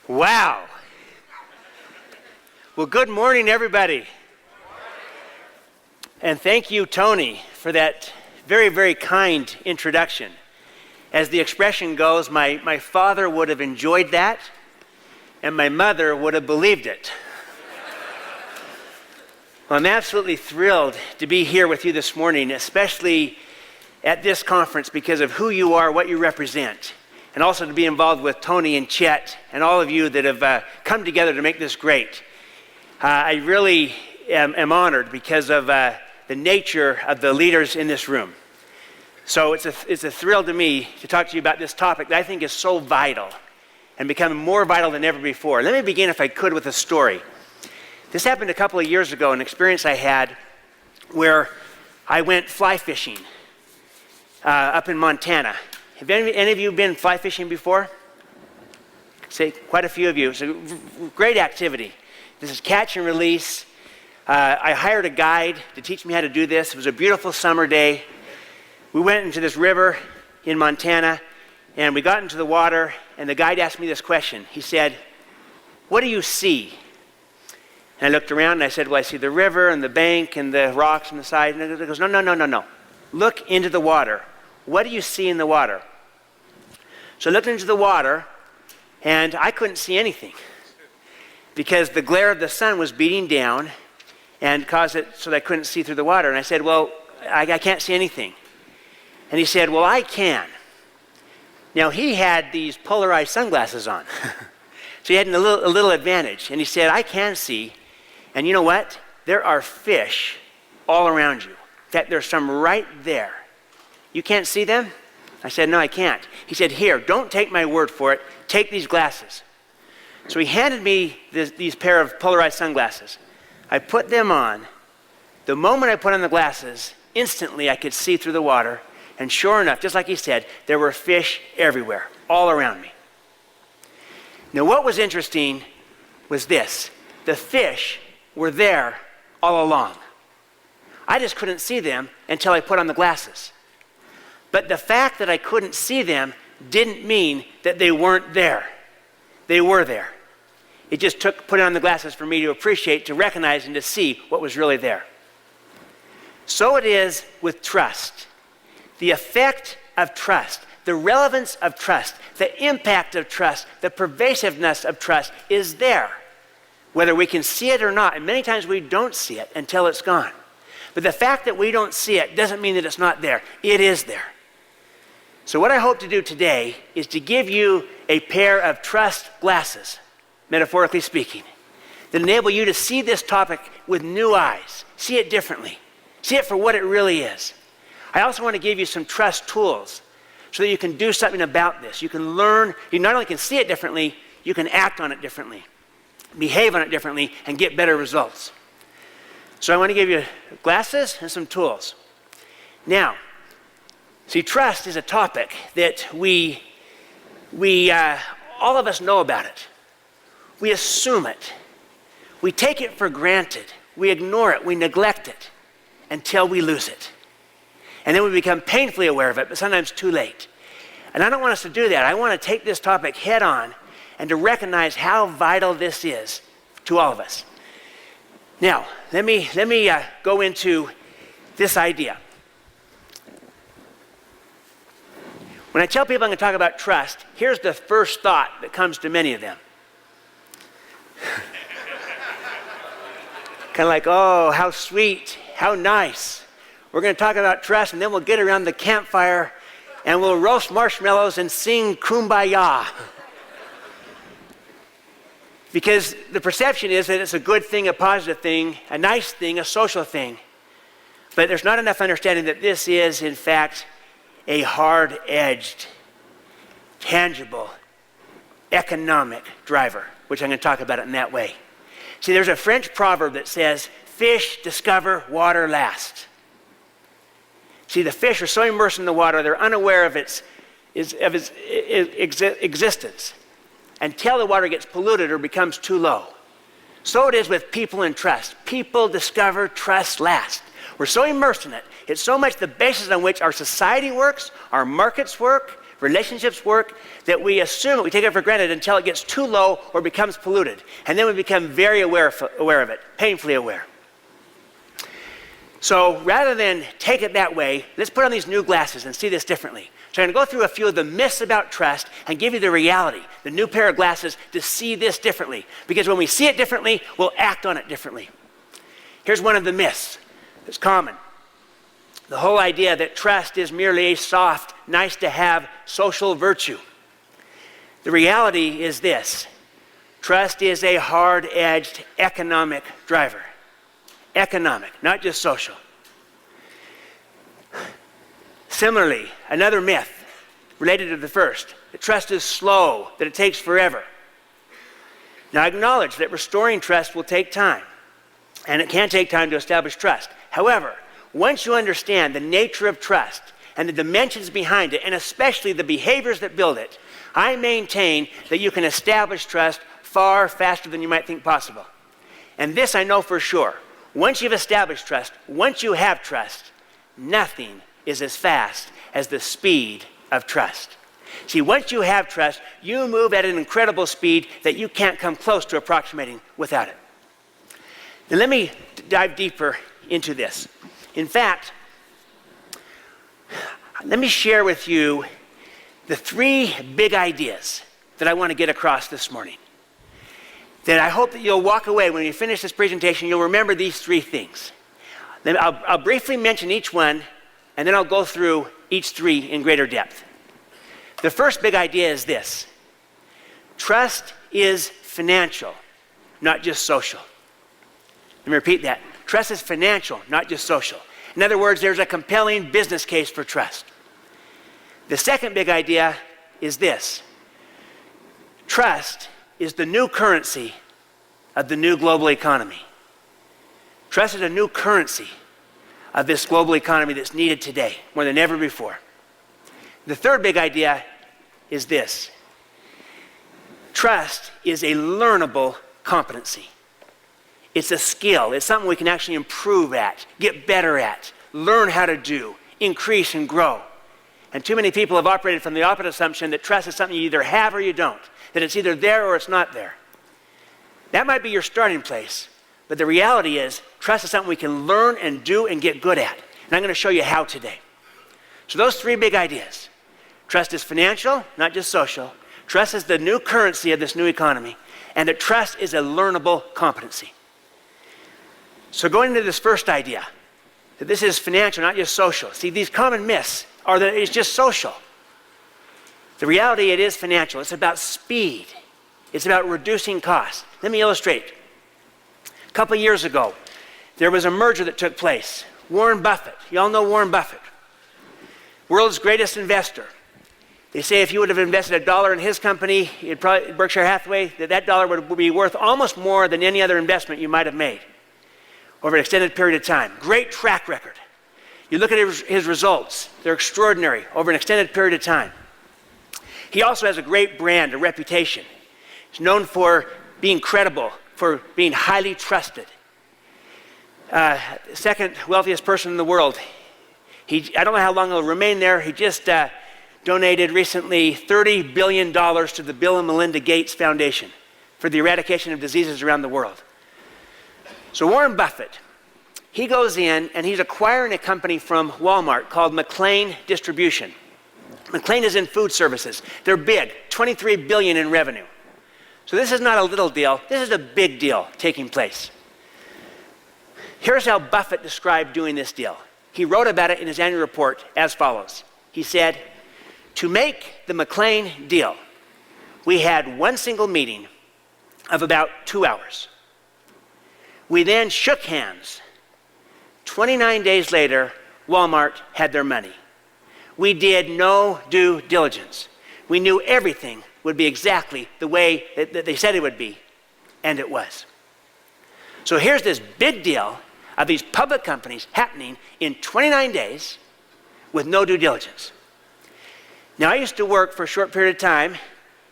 Wow. Well, good morning, everybody. And thank you, Tony, for that very, very kind introduction. As the expression goes, my father would have enjoyed that, and my mother would have believed it. Well, I'm absolutely thrilled to be here with you this morning, especially at this conference because of who you are, what you represent, and also to be involved with Tony and Chet and all of you that have come together to make this great. I really am honored because of the nature of the leaders in this room. So it's a thrill to me to talk to you about this topic that I think is so vital and becoming more vital than ever before. Let me begin, if I could, with a story. This happened a couple of years ago, an experience I had where I went fly fishing up in Montana. Have any of you been fly fishing before? Say, quite a few of you. It's a great activity. This is catch and release. I hired a guide to teach me how to do this. It was a beautiful summer day. We went into this river in Montana, and we got into the water, and the guide asked me this question. He said, "What do you see?" And I looked around, and I said, "Well, I see the river and the bank and the rocks on the side." And he goes, No. Look into the water. What do you see in the water? So I looked into the water, and I couldn't see anything because the glare of the sun was beating down and caused it so that I couldn't see through the water. And I said, "Well, I can't see anything." And he said, "Well, I can." Now, he had these polarized sunglasses on. So he had a little advantage. And he said, "I can see. And you know what? There are fish all around you. In fact, there's some right there. You can't see them?" I said, "No, I can't." He said, "Here, don't take my word for it. Take these glasses." So he handed me these pair of polarized sunglasses. I put them on. The moment I put on the glasses, instantly I could see through the water. And sure enough, just like he said, there were fish everywhere, all around me. Now, what was interesting was this. The fish were there all along. I just couldn't see them until I put on the glasses. But the fact that I couldn't see them didn't mean that they weren't there. They were there. It just took putting on the glasses for me to appreciate, to recognize, and to see what was really there. So it is with trust. The effect of trust, the relevance of trust, the impact of trust, the pervasiveness of trust is there, whether we can see it or not. And many times we don't see it until it's gone. But the fact that we don't see it doesn't mean that it's not there. It is there. So what I hope to do today is to give you a pair of trust glasses, metaphorically speaking, that enable you to see this topic with new eyes, see it differently, see it for what it really is. I also want to give you some trust tools so that you can do something about this. You can learn, you not only can see it differently, you can act on it differently, behave on it differently, and get better results. So I want to give you glasses and some tools. Now, see, trust is a topic that we all of us know about it. We assume it. We take it for granted. We ignore it. We neglect it until we lose it. And then we become painfully aware of it, but sometimes too late. And I don't want us to do that. I want to take this topic head on and to recognize how vital this is to all of us. Now, let me go into this idea. When I tell people I'm going to talk about trust, here's the first thought that comes to many of them. Kind of like, oh, how sweet, how nice. We're going to talk about trust, and then we'll get around the campfire, and we'll roast marshmallows and sing Kumbaya. Because the perception is that it's a good thing, a positive thing, a nice thing, a social thing. But there's not enough understanding that this is, in fact, a hard-edged, tangible, economic driver, which I'm going to talk about it in that way. See, there's a French proverb that says, "Fish discover water last." See, the fish are so immersed in the water, they're unaware of its existence until the water gets polluted or becomes too low. So it is with people and trust. People discover trust last. We're so immersed in it. It's so much the basis on which our society works, our markets work, relationships work, that we assume it, we take it for granted until it gets too low or becomes polluted. And then we become very aware of it, painfully aware. So rather than take it that way, let's put on these new glasses and see this differently. So I'm going to go through a few of the myths about trust and give you the reality, the new pair of glasses to see this differently. Because when we see it differently, we'll act on it differently. Here's one of the myths that's common. The whole idea that trust is merely a soft, nice-to-have social virtue. The reality is this. Trust is a hard-edged economic driver. Economic, not just social. Similarly, another myth related to the first, that trust is slow, that it takes forever. Now, I acknowledge that restoring trust will take time, and it can take time to establish trust. However, once you understand the nature of trust and the dimensions behind it, and especially the behaviors that build it, I maintain that you can establish trust far faster than you might think possible. And this I know for sure. Once you've established trust, once you have trust, nothing is as fast as the speed of trust. See, once you have trust, you move at an incredible speed that you can't come close to approximating without it. Now let me dive deeper into this. In fact, let me share with you the 3 big ideas that I want to get across this morning. That I hope that you'll walk away when you finish this presentation, you'll remember these 3 things. Then I'll briefly mention each one, and then I'll go through each 3 in greater depth. The first big idea is this. Trust is financial, not just social. Let me repeat that. Trust is financial, not just social. In other words, there's a compelling business case for trust. The second big idea is this. Trust is the new currency of the new global economy. Trust is a new currency of this global economy that's needed today more than ever before. The third big idea is this. Trust is a learnable competency. It's a skill. It's something we can actually improve at, get better at, learn how to do, increase and grow. And too many people have operated from the opposite assumption that trust is something you either have or you don't, that it's either there or it's not there. That might be your starting place, but the reality is trust is something we can learn and do and get good at. And I'm going to show you how today. So those 3 big ideas. Trust is financial, not just social. Trust is the new currency of this new economy. And that trust is a learnable competency. So going into this first idea, that this is financial, not just social. See, these common myths are that it's just social. The reality, it is financial. It's about speed. It's about reducing costs. Let me illustrate. A couple of years ago, there was a merger that took place. Warren Buffett. You all know Warren Buffett. World's greatest investor. They say if you would have invested $1 in his company, Berkshire Hathaway, that dollar would be worth almost more than any other investment you might have made over an extended period of time. Great track record. You look at his results. They're extraordinary over an extended period of time. He also has a great brand, a reputation. He's known for being credible, for being highly trusted. Second wealthiest person in the world. I don't know how long he'll remain there. He just donated recently $30 billion to the Bill and Melinda Gates Foundation for the eradication of diseases around the world. So Warren Buffett, he goes in and he's acquiring a company from Walmart called McLean Distribution. McLean is in food services. They're big, $23 billion in revenue. So this is not a little deal. This is a big deal taking place. Here's how Buffett described doing this deal. He wrote about it in his annual report as follows. He said, to make the McLean deal, we had one single meeting of about 2 hours. We then shook hands. 29 days later, Walmart had their money. We did no due diligence. We knew everything would be exactly the way that they said it would be, and it was. So here's this big deal of these public companies happening in 29 days with no due diligence. Now, I used to work for a short period of time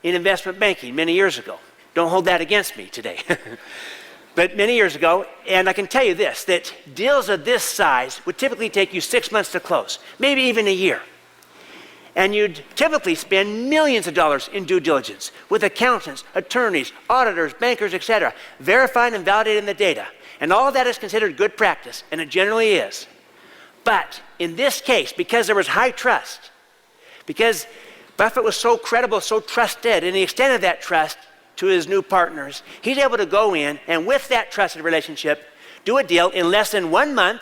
in investment banking many years ago. Don't hold that against me today. But many years ago, and I can tell you this, that deals of this size would typically take you 6 months to close, maybe even a year. And you'd typically spend millions of dollars in due diligence with accountants, attorneys, auditors, bankers, etc., verifying and validating the data. And all of that is considered good practice, and it generally is. But in this case, because there was high trust, because Buffett was so credible, so trusted, and he extended that trust to his new partners, he's able to go in and with that trusted relationship, do a deal in less than 1 month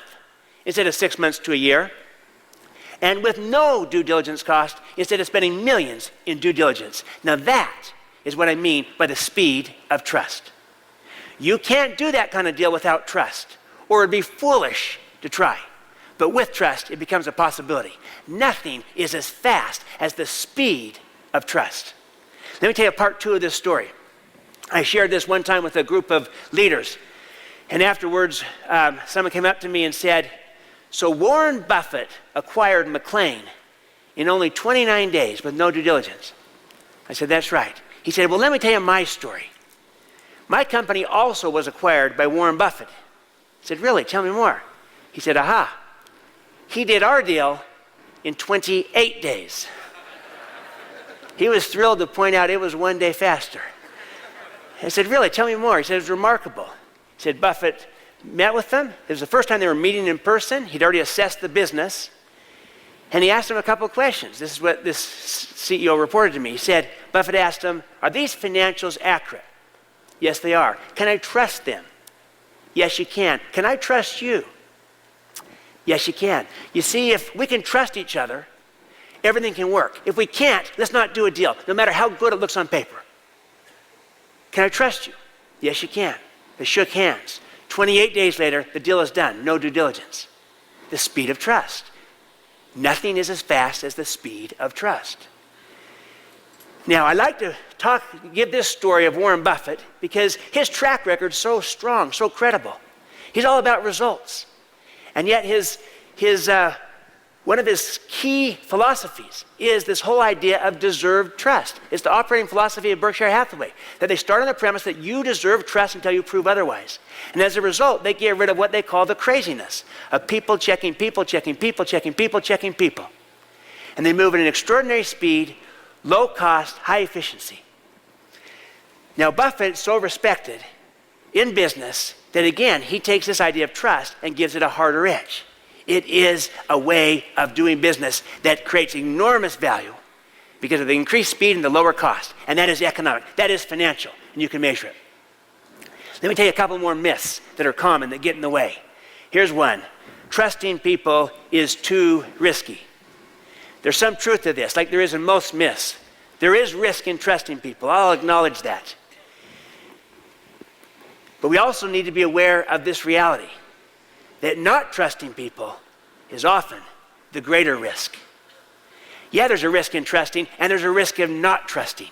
instead of 6 months to a year, and with no due diligence cost instead of spending millions in due diligence. Now that is what I mean by the speed of trust. You can't do that kind of deal without trust, or it'd be foolish to try. But with trust, it becomes a possibility. Nothing is as fast as the speed of trust. Let me tell you part 2 of this story. I shared this one time with a group of leaders, and afterwards, someone came up to me and said, "So Warren Buffett acquired McLean in only 29 days with no due diligence." I said, "That's right." He said, "Well, let me tell you my story. My company also was acquired by Warren Buffett." I said, "Really? Tell me more." He said, "Aha. He did our deal in 28 days." He was thrilled to point out it was 1 day faster. I said, "Really? Tell me more." He said, "It was remarkable." He said, Buffett met with them. It was the first time they were meeting in person. He'd already assessed the business. And he asked them a couple of questions. This is what this CEO reported to me. He said, Buffett asked him, "Are these financials accurate?" "Yes, they are." "Can I trust them?" "Yes, you can." "Can I trust you?" "Yes, you can." You see, if we can trust each other, everything can work. If we can't, let's not do a deal, no matter how good it looks on paper. "Can I trust you?" "Yes, you can." They shook hands. 28 days later, the deal is done. No due diligence. The speed of trust. Nothing is as fast as the speed of trust. Now, I like to give this story of Warren Buffett because his track record is so strong, so credible. He's all about results. And yet one of his key philosophies is this whole idea of deserved trust. It's the operating philosophy of Berkshire Hathaway, that they start on the premise that you deserve trust until you prove otherwise. And as a result, they get rid of what they call the craziness of people checking people, checking people, checking people, checking people. And they move at an extraordinary speed, low cost, high efficiency. Now, Buffett is so respected in business that, again, he takes this idea of trust and gives it a harder edge. It is a way of doing business that creates enormous value because of the increased speed and the lower cost. And that is economic. That is financial. And you can measure it. Let me tell you a couple more myths that are common that get in the way. Here's one. Trusting people is too risky. There's some truth to this, like there is in most myths. There is risk in trusting people. I'll acknowledge that. But we also need to be aware of this reality, that not trusting people is often the greater risk. Yeah, there's a risk in trusting, and there's a risk of not trusting.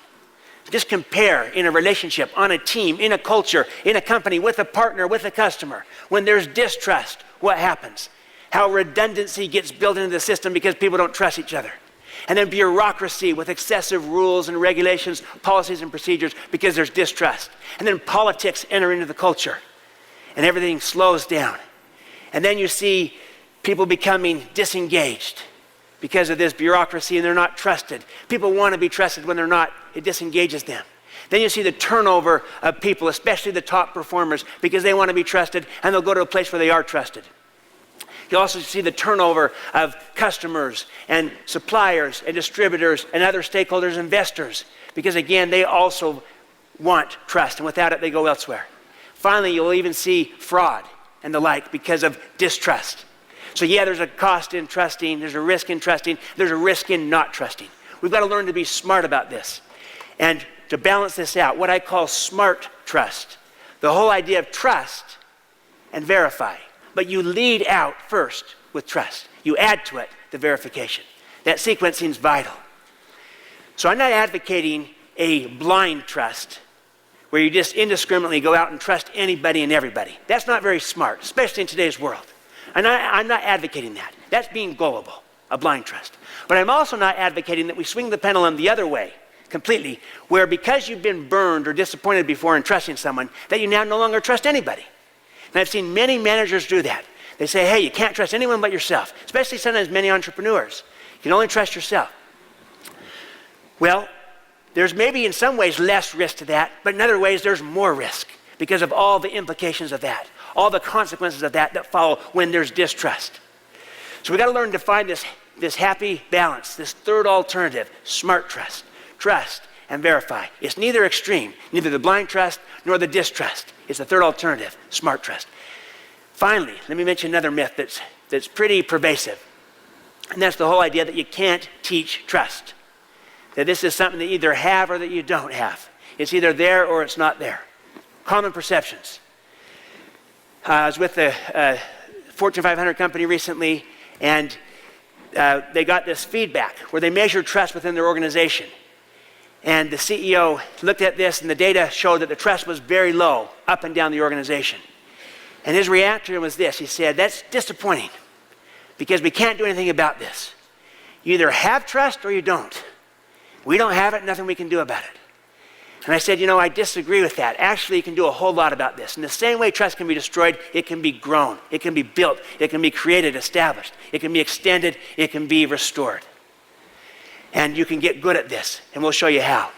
Just compare in a relationship, on a team, in a culture, in a company, with a partner, with a customer. When there's distrust, what happens? How redundancy gets built into the system because people don't trust each other. And then bureaucracy with excessive rules and regulations, policies and procedures because there's distrust. And then politics enter into the culture and everything slows down. And then you see people becoming disengaged because of this bureaucracy and they're not trusted. People want to be trusted when they're not. It disengages them. Then you see the turnover of people, especially the top performers, because they want to be trusted and they'll go to a place where they are trusted. You also see the turnover of customers and suppliers and distributors and other stakeholders, investors, because again, they also want trust, and without it, they go elsewhere. Finally, you'll even see fraud and the like because of distrust. So yeah, there's a cost in trusting, there's a risk in trusting, there's a risk in not trusting. We've got to learn to be smart about this. And to balance this out, what I call smart trust, the whole idea of trust and verify. But you lead out first with trust. You add to it the verification. That sequencing is vital. So I'm not advocating a blind trust where you just indiscriminately go out and trust anybody and everybody. That's not very smart, especially in today's world. And I'm not advocating that. That's being gullible, a blind trust. But I'm also not advocating that we swing the pendulum the other way completely, where because you've been burned or disappointed before in trusting someone, that you now no longer trust anybody. And I've seen many managers do that. They say, hey, you can't trust anyone but yourself, especially sometimes many entrepreneurs. You can only trust yourself. Well, there's maybe in some ways less risk to that, but in other ways there's more risk because of all the implications of that, all the consequences of that follow when there's distrust. So we got to learn to find this happy balance, this third alternative, smart trust. Trust and verify. It's neither extreme, neither the blind trust nor the distrust. It's the third alternative, smart trust. Finally, let me mention another myth that's pretty pervasive, and that's the whole idea that you can't teach trust. That this is something that you either have or that you don't have. It's either there or it's not there. Common perceptions. I was with a Fortune 500 company recently, and they got this feedback where they measured trust within their organization. And the CEO looked at this, and the data showed that the trust was very low up and down the organization. And his reaction was this. He said, "That's disappointing because we can't do anything about this. You either have trust or you don't. We don't have it, nothing we can do about it." And I said, I disagree with that. Actually, you can do a whole lot about this. In the same way trust can be destroyed, it can be grown, it can be built, it can be created, established, it can be extended, it can be restored. And you can get good at this, and we'll show you how.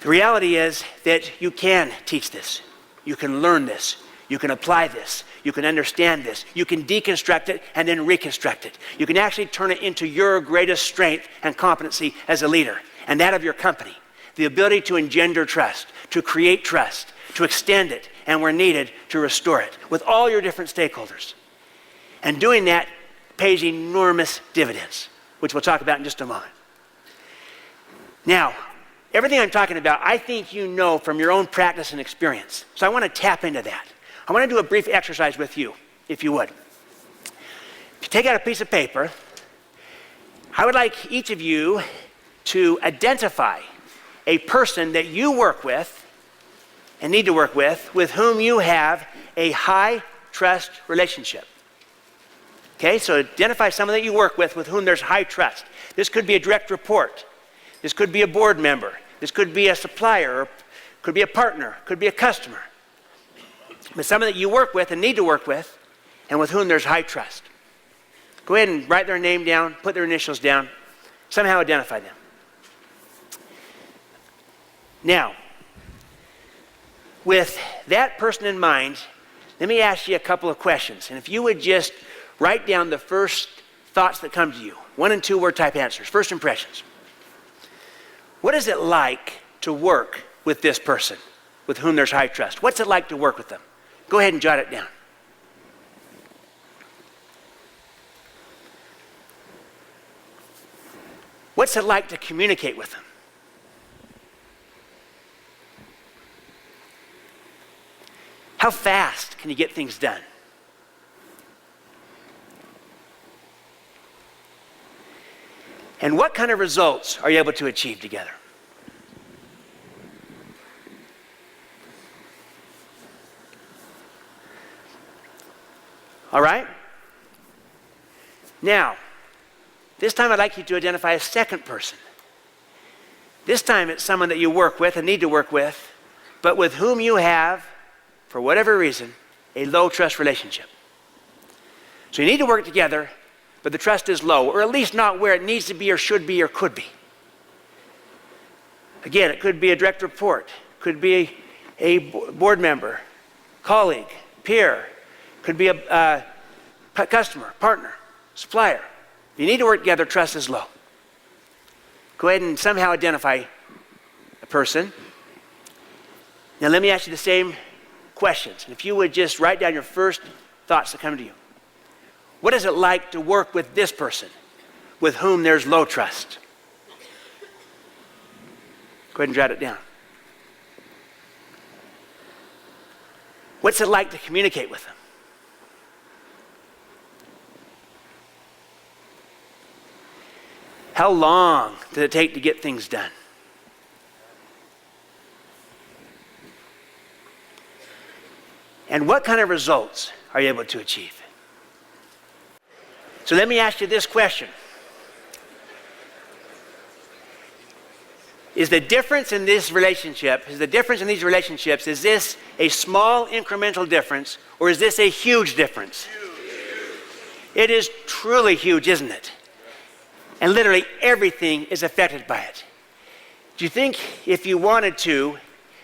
The reality is that you can teach this. You can learn this. You can apply this. You can understand this. You can deconstruct it and then reconstruct it. You can actually turn it into your greatest strength and competency as a leader, and that of your company. The ability to engender trust, to create trust, to extend it, and where needed, to restore it with all your different stakeholders. And doing that pays enormous dividends, which we'll talk about in just a moment. Now, everything I'm talking about, I think you know from your own practice and experience. So I want to tap into that. I want to do a brief exercise with you, if you would. If you take out a piece of paper, I would like each of you to identify a person that you work with and need to work with whom you have a high trust relationship. Okay, so identify someone that you work with whom there's high trust. This could be a direct report. This could be a board member. This could be a supplier, or could be a partner, could be a customer. But someone that you work with and need to work with and with whom there's high trust. Go ahead and write their name down, put their initials down, somehow identify them. Now, with that person in mind, let me ask you a couple of questions. And if you would just write down the first thoughts that come to you, 1 and 2 word type answers, first impressions. What is it like to work with this person with whom there's high trust? What's it like to work with them? Go ahead and jot it down. What's it like to communicate with them? How fast can you get things done? And what kind of results are you able to achieve together? All right? Now, this time I'd like you to identify a second person. This time it's someone that you work with and need to work with, but with whom you have, for whatever reason, a low trust relationship. So you need to work together, but the trust is low, or at least not where it needs to be or should be or could be. Again, it could be a direct report, could be a board member, colleague, peer, could be a customer, partner, supplier. If you need to work together, trust is low. Go ahead and somehow identify a person. Now let me ask you the same questions. And if you would just write down your first thoughts that come to you. What is it like to work with this person with whom there's low trust? Go ahead and jot it down. What's it like to communicate with them? How long did it take to get things done? And what kind of results are you able to achieve? So let me ask you this question. Is the difference in this relationship, is this a small incremental difference, or is this a huge difference? Huge. It is truly huge, isn't it? And literally everything is affected by it. Do you think if you wanted to,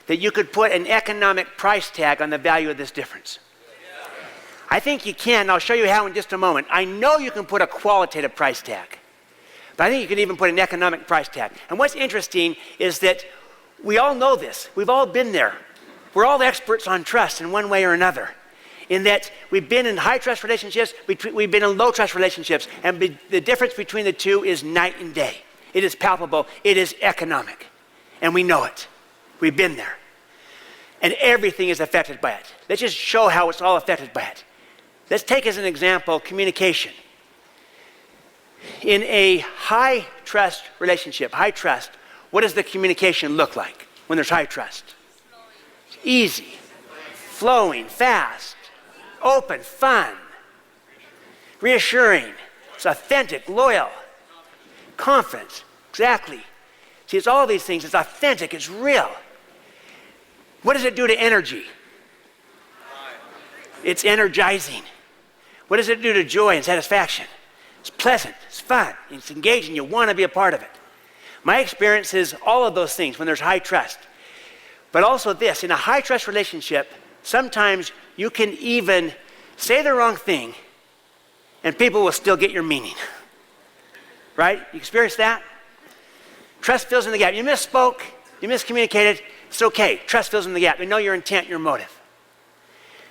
that you could put an economic price tag on the value of this difference? I think you can. I'll show you how in just a moment. I know you can put a qualitative price tag, but I think you could even put an economic price tag. And what's interesting is that we all know this. We've all been there. We're all experts on trust in one way or another, in that we've been in high trust relationships, we've been in low trust relationships, and the difference between the two is night and day. It is palpable. It is economic. And we know it. We've been there. And everything is affected by it. Let's just show how it's all affected by it. Let's take as an example communication. In a high trust relationship, high trust, what does the communication look like when there's high trust? Easy, flowing, fast, open, fun, reassuring. It's authentic, loyal, confident. Exactly. See, it's all these things. It's authentic. It's real. What does it do to energy? It's energizing. What does it do to joy and satisfaction? It's pleasant. It's fun. It's engaging. You want to be a part of it. My experience is all of those things when there's high trust. But also this, in a high trust relationship, sometimes you can even say the wrong thing and people will still get your meaning. Right? You experience that? Trust fills in the gap. You misspoke, you miscommunicated, it's okay. Trust fills in the gap. They know your intent, your motive.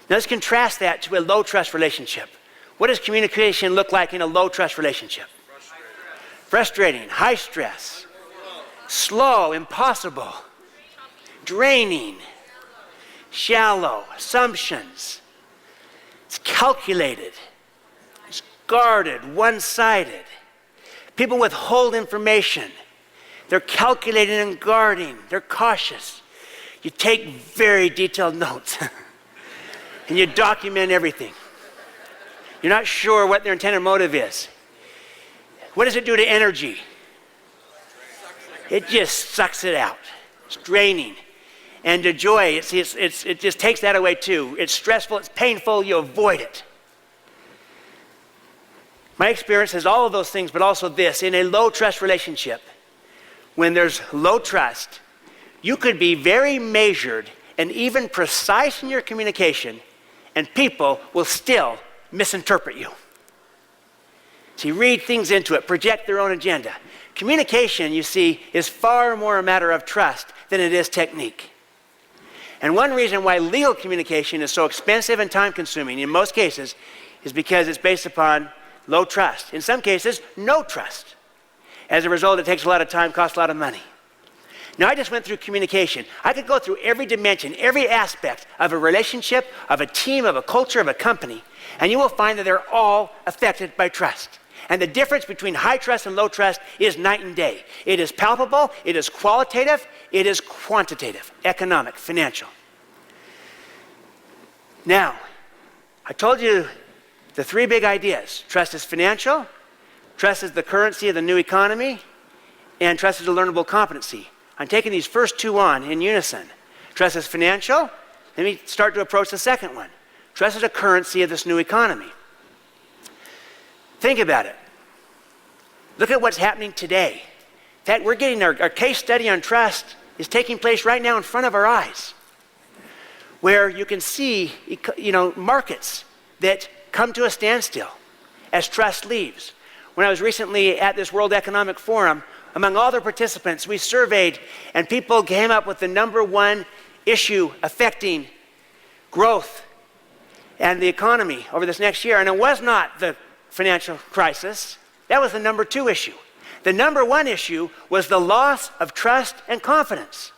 Now let's contrast that to a low trust relationship. What does communication look like in a low trust relationship? Frustrating, high stress, slow, impossible, draining, shallow, assumptions. It's calculated, it's guarded, one-sided. People withhold information. They're calculating and guarding. They're cautious. You take very detailed notes and you document everything. You're not sure what their intended motive is. What does it do to energy? It just sucks it out. It's draining. And to joy, it just takes that away too. It's stressful, it's painful, you avoid it. My experience is all of those things, but also this. In a low trust relationship, when there's low trust, you could be very measured and even precise in your communication, and people will still misinterpret you. See, read things into it, project their own agenda. Communication, you see, is far more a matter of trust than it is technique. And one reason why legal communication is so expensive and time-consuming in most cases is because it's based upon low trust. In some cases, no trust. As a result, it takes a lot of time, costs a lot of money. Now, I just went through communication. I could go through every dimension, every aspect of a relationship, of a team, of a culture, of a company, and you will find that they're all affected by trust. And the difference between high trust and low trust is night and day. It is palpable, it is qualitative, it is quantitative, economic, financial. Now, I told you the three big ideas. Trust is financial, trust is the currency of the new economy, and trust is a learnable competency. I'm taking these first two on in unison. Trust is financial. Let me start to approach the second one. Trust is a currency of this new economy. Think about it. Look at what's happening today. In fact, we're getting our case study on trust is taking place right now in front of our eyes, where you can see, markets that come to a standstill as trust leaves. When I was recently at this World Economic Forum, among all the participants, we surveyed, and people came up with the number one issue affecting growth and the economy over this next year. And it was not the financial crisis. That was the number two issue. The number one issue was the loss of trust and confidence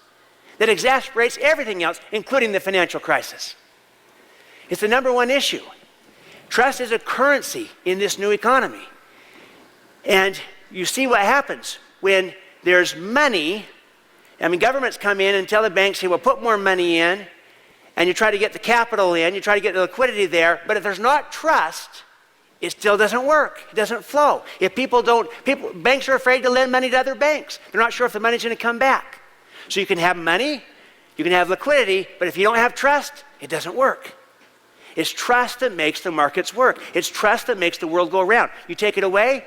that exasperates everything else, including the financial crisis. It's the number one issue. Trust is a currency in this new economy. And you see what happens when there's money. Governments come in and tell the banks, hey, we'll put more money in, and you try to get the capital in, you try to get the liquidity there, but if there's not trust, it still doesn't work. It doesn't flow. If banks are afraid to lend money to other banks. They're not sure if the money's going to come back. So you can have money, you can have liquidity, but if you don't have trust, it doesn't work. It's trust that makes the markets work. It's trust that makes the world go around. You take it away,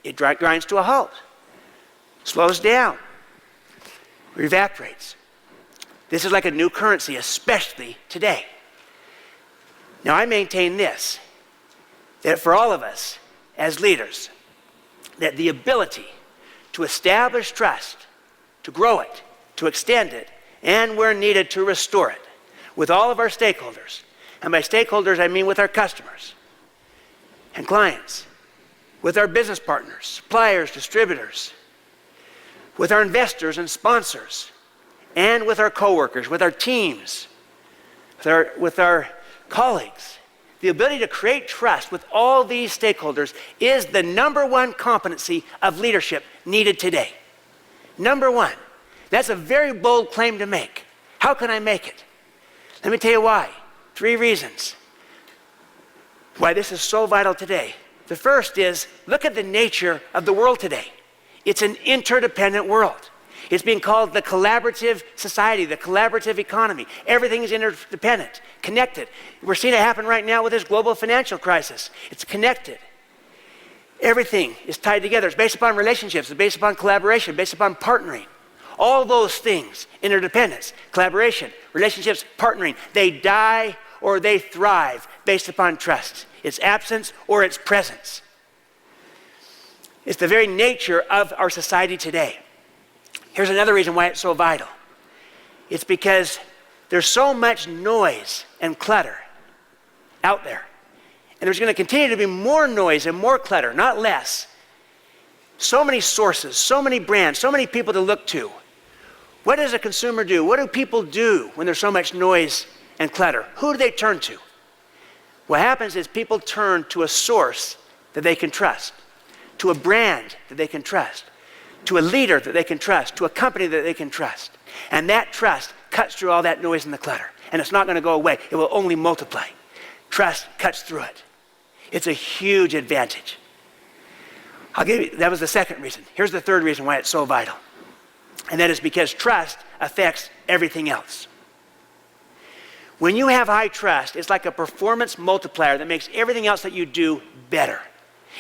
it grinds to a halt, slows down, or evaporates. This is like a new currency, especially today. Now, I maintain this, that for all of us as leaders, that the ability to establish trust, to grow it, to extend it, and where needed to restore it with all of our stakeholders, and by stakeholders I mean with our customers and clients, with our business partners, suppliers, distributors, with our investors and sponsors, and with our coworkers, with our teams, with our colleagues. The ability to create trust with all these stakeholders is the number one competency of leadership needed today. Number one. That's a very bold claim to make. How can I make it? Let me tell you why. 3 reasons why this is so vital today. The first is, look at the nature of the world today. It's an interdependent world. It's being called the collaborative society, the collaborative economy. Everything is interdependent, connected. We're seeing it happen right now with this global financial crisis. It's connected. Everything is tied together. It's based upon relationships. It's based upon collaboration, based upon partnering. All those things, interdependence, collaboration, relationships, partnering, they die or they thrive based upon trust. Its absence or its presence. It's the very nature of our society today. Here's another reason why it's so vital. It's because there's so much noise and clutter out there. And there's going to continue to be more noise and more clutter, not less. So many sources, so many brands, so many people to look to. What does a consumer do? What do people do when there's so much noise and clutter? Who do they turn to? What happens is people turn to a source that they can trust, to a brand that they can trust, to a leader that they can trust, to a company that they can trust. And that trust cuts through all that noise and the clutter. And it's not going to go away. It will only multiply. Trust cuts through it. It's a huge advantage. That was the second reason. Here's the third reason why it's so vital. And that is because trust affects everything else. When you have high trust, it's like a performance multiplier that makes everything else that you do better.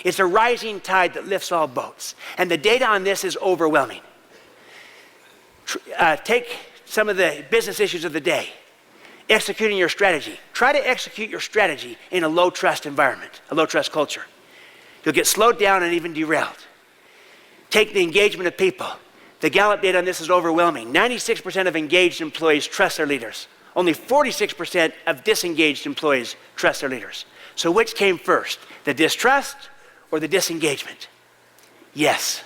It's a rising tide that lifts all boats. And the data on this is overwhelming. Take some of the business issues of the day. Executing your strategy. Try to execute your strategy in a low trust environment, a low trust culture. You'll get slowed down and even derailed. Take the engagement of people. The Gallup data on this is overwhelming. 96% of engaged employees trust their leaders. Only 46% of disengaged employees trust their leaders. So which came first, the distrust or the disengagement? Yes,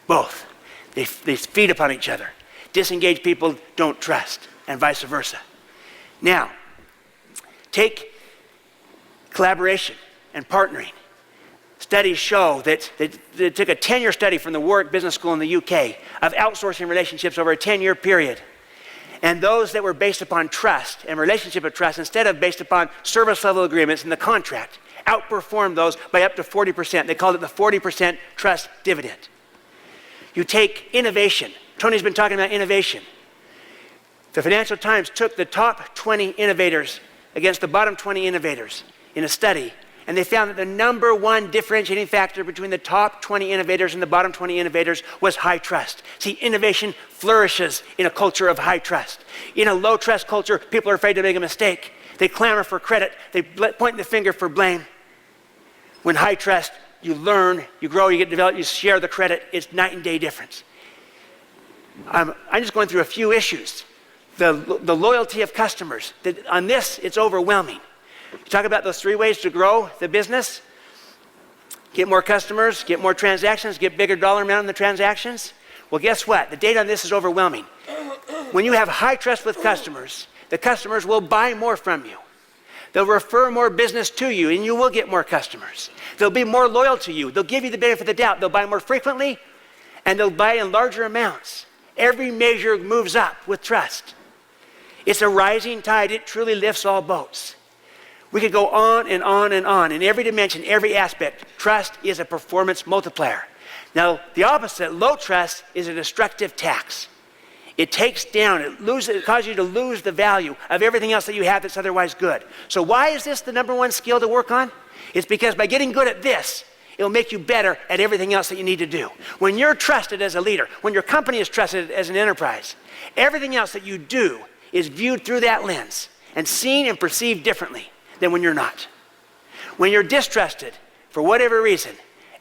both. They feed upon each other. Disengaged people don't trust, and vice versa. Now, take collaboration and partnering. Studies show that they took a 10-year study from the Warwick Business School in the UK of outsourcing relationships over a 10-year period. And those that were based upon trust and relationship of trust, instead of based upon service level agreements in the contract, outperformed those by up to 40%. They called it the 40% trust dividend. You take innovation. Tony's been talking about innovation. The Financial Times took the top 20 innovators against the bottom 20 innovators in a study, and they found that the number one differentiating factor between the top 20 innovators and the bottom 20 innovators was high trust. See, innovation flourishes in a culture of high trust. In a low trust culture, people are afraid to make a mistake. They clamor for credit. They point the finger for blame. When high trust, you learn, you grow, you get developed, you share the credit. It's night and day difference. I'm just going through a few issues. The loyalty of customers. On this, it's overwhelming. You talk about those 3 ways to grow the business. Get more customers, get more transactions, get bigger dollar amount in the transactions. Well, guess what? The data on this is overwhelming. When you have high trust with customers, the customers will buy more from you. They'll refer more business to you, and you will get more customers. They'll be more loyal to you. They'll give you the benefit of the doubt. They'll buy more frequently, and they'll buy in larger amounts. Every measure moves up with trust. It's a rising tide. It truly lifts all boats. We could go on and on and on. In every dimension, every aspect, trust is a performance multiplier. Now, the opposite, low trust, is a destructive tax. It takes down, it causes you to lose the value of everything else that you have that's otherwise good. So why is this the number one skill to work on? It's because by getting good at this, It'll make you better at everything else that you need to do. When you're trusted as a leader, when your company is trusted as an enterprise, everything else that you do is viewed through that lens and seen and perceived differently than when you're not. When you're distrusted, for whatever reason,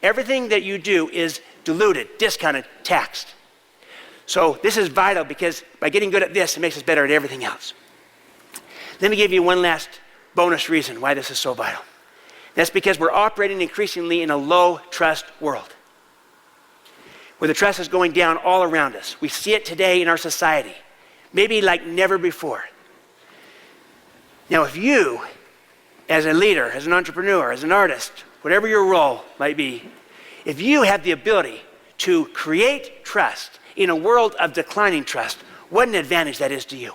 everything that you do is diluted, discounted, taxed. So this is vital because by getting good at this, it makes us better at everything else. Let me give you one last bonus reason why this is so vital. That's because we're operating increasingly in a low trust world, where the trust is going down all around us. We see it today in our society, maybe like never before. Now, if you, as a leader, as an entrepreneur, as an artist, whatever your role might be, if you have the ability to create trust in a world of declining trust, what an advantage that is to you.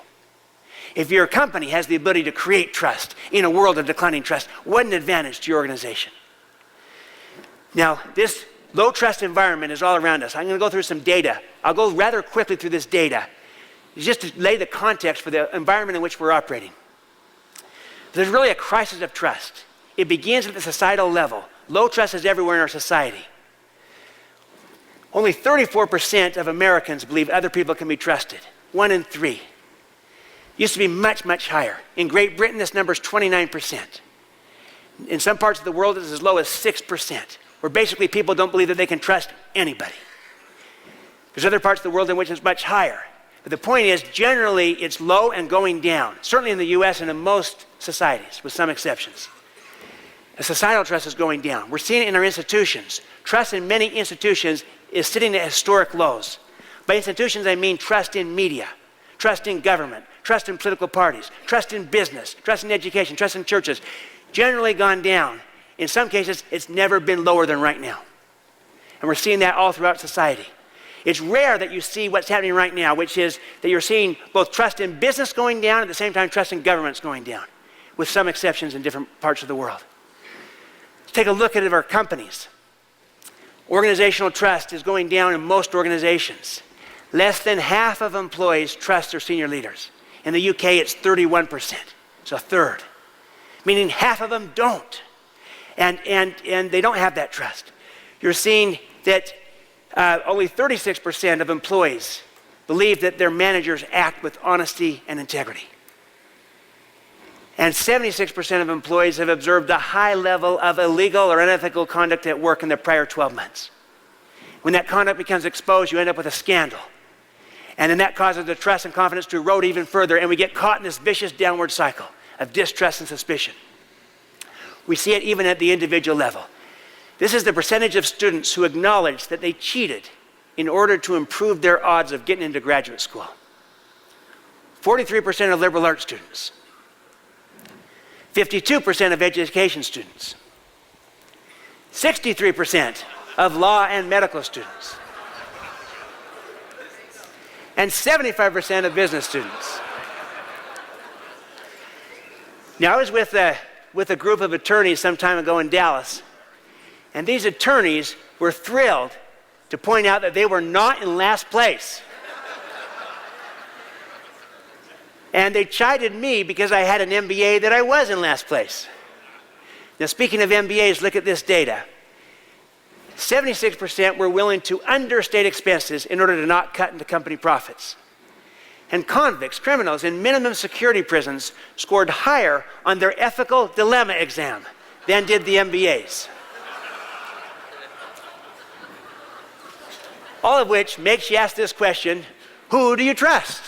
If your company has the ability to create trust in a world of declining trust, what an advantage to your organization. Now, this low trust environment is all around us. I'm going to go through some data. I'll go rather quickly through this data, just to lay the context for the environment in which we're operating. There's really a crisis of trust. It begins at the societal level. Low trust is everywhere in our society. Only 34% of Americans believe other people can be trusted. 1 in 3. Used to be much, much higher. In Great Britain, this number is 29%. In some parts of the world, it's as low as 6%, where basically people don't believe that they can trust anybody. There's other parts of the world in which it's much higher. But the point is, generally, it's low and going down, certainly in the U.S. and in most societies, with some exceptions. The societal trust is going down. We're seeing it in our institutions. Trust in many institutions is sitting at historic lows. By institutions, I mean trust in media, trust in government, trust in political parties, trust in business, trust in education, trust in churches. Generally gone down. In some cases, it's never been lower than right now. And we're seeing that all throughout society. It's rare that you see what's happening right now, which is that you're seeing both trust in business going down, at the same time trust in governments going down, with some exceptions in different parts of the world. Let's take a look at our companies. Organizational trust is going down in most organizations. Less than half of employees trust their senior leaders. In the UK, it's 31%. It's a third, meaning half of them don't. And they don't have that trust. You're seeing that only 36% of employees believe that their managers act with honesty and integrity. And 76% of employees have observed a high level of illegal or unethical conduct at work in the prior 12 months. When that conduct becomes exposed, you end up with a scandal. And then that causes the trust and confidence to erode even further, and we get caught in this vicious downward cycle of distrust and suspicion. We see it even at the individual level. This is the percentage of students who acknowledge that they cheated in order to improve their odds of getting into graduate school. 43% of liberal arts students. 52% of education students. 63% of law and medical students. And 75% of business students. Now, I was with a group of attorneys some time ago in Dallas, and these attorneys were thrilled to point out that they were not in last place. And they chided me because I had an MBA that I was in last place. Now, speaking of MBAs, look at this data. 76% were willing to understate expenses in order to not cut into company profits. And convicts, criminals in minimum security prisons scored higher on their ethical dilemma exam than did the MBAs. All of which makes you ask this question, who do you trust?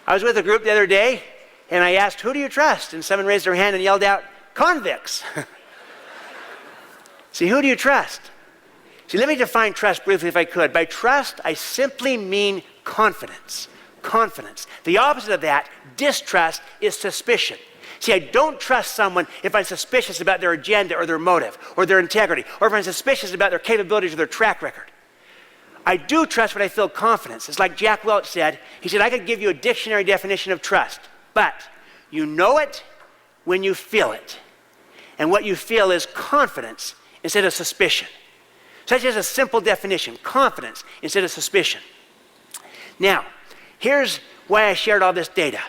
I was with a group the other day, and I asked, who do you trust? And someone raised their hand and yelled out, convicts. See, who do you trust? See, let me define trust briefly if I could. By trust, I simply mean confidence. Confidence. The opposite of that, distrust, is suspicion. See, I don't trust someone if I'm suspicious about their agenda or their motive or their integrity, or if I'm suspicious about their capabilities or their track record. I do trust when I feel confidence. It's like Jack Welch said. He said, I could give you a dictionary definition of trust, but you know it when you feel it. And what you feel is confidence instead of suspicion. Such as a simple definition, confidence instead of suspicion. Now, here's why I shared all this data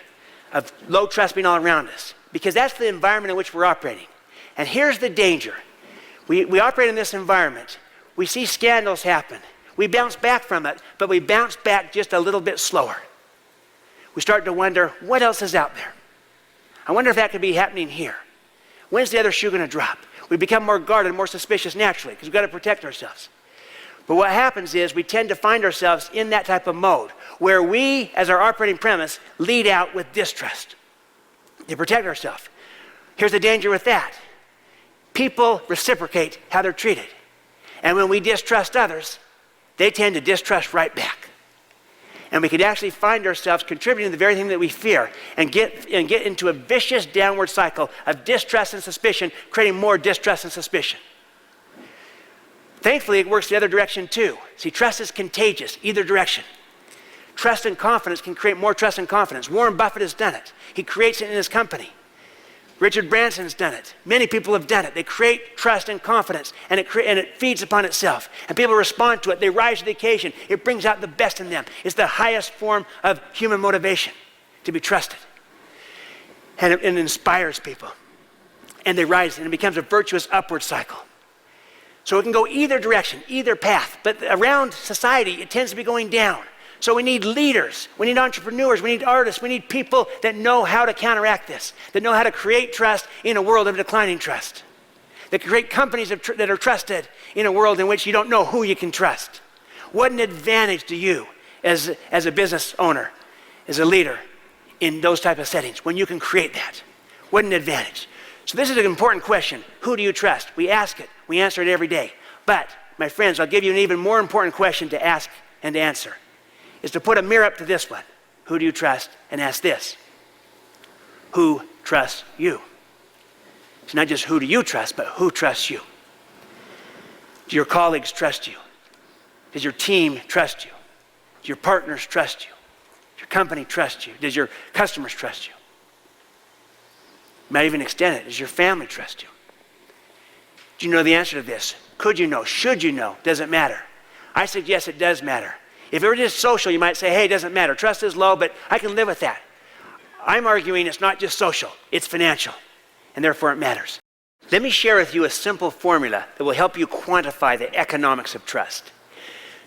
of low trust being all around us, because that's the environment in which we're operating. And here's the danger. We operate in this environment. We see scandals happen. We bounce back from it, but we bounce back just a little bit slower. We start to wonder, what else is out there? I wonder if that could be happening here. When's the other shoe going to drop? We become more guarded, more suspicious naturally, because we've got to protect ourselves. But what happens is we tend to find ourselves in that type of mode, where we, as our operating premise, lead out with distrust to protect ourselves. Here's the danger with that. People reciprocate how they're treated. And when we distrust others, they tend to distrust right back. And we could actually find ourselves contributing to the very thing that we fear and get into a vicious downward cycle of distrust and suspicion, creating more distrust and suspicion. Thankfully, it works the other direction too. See, trust is contagious, either direction. Trust and confidence can create more trust and confidence. Warren Buffett has done it. He creates it in his company. Richard Branson's done it. Many people have done it. They create trust and confidence, and it feeds upon itself. And people respond to it. They rise to the occasion. It brings out the best in them. It's the highest form of human motivation, to be trusted. And it inspires people. And they rise, and it becomes a virtuous upward cycle. So it can go either direction, either path. But around society, it tends to be going down. So we need leaders, we need entrepreneurs, we need artists, we need people that know how to counteract this, that know how to create trust in a world of declining trust, that create companies that are trusted in a world in which you don't know who you can trust. What an advantage to you as a business owner, as a leader in those type of settings, when you can create that. What an advantage. So this is an important question. Who do you trust? We ask it. We answer it every day. But, my friends, I'll give you an even more important question to ask and to answer. Is to put a mirror up to this one. Who do you trust? And ask this. Who trusts you? It's not just who do you trust, but who trusts you? Do your colleagues trust you? Does your team trust you? Do your partners trust you? Does your company trust you? Does your customers trust you? You might even extend it. Does your family trust you? Do you know the answer to this? Could you know? Should you know? Does it matter? I suggest it does matter. If it were just social, you might say, hey, it doesn't matter. Trust is low, but I can live with that. I'm arguing it's not just social, it's financial, and therefore it matters. Let me share with you a simple formula that will help you quantify the economics of trust.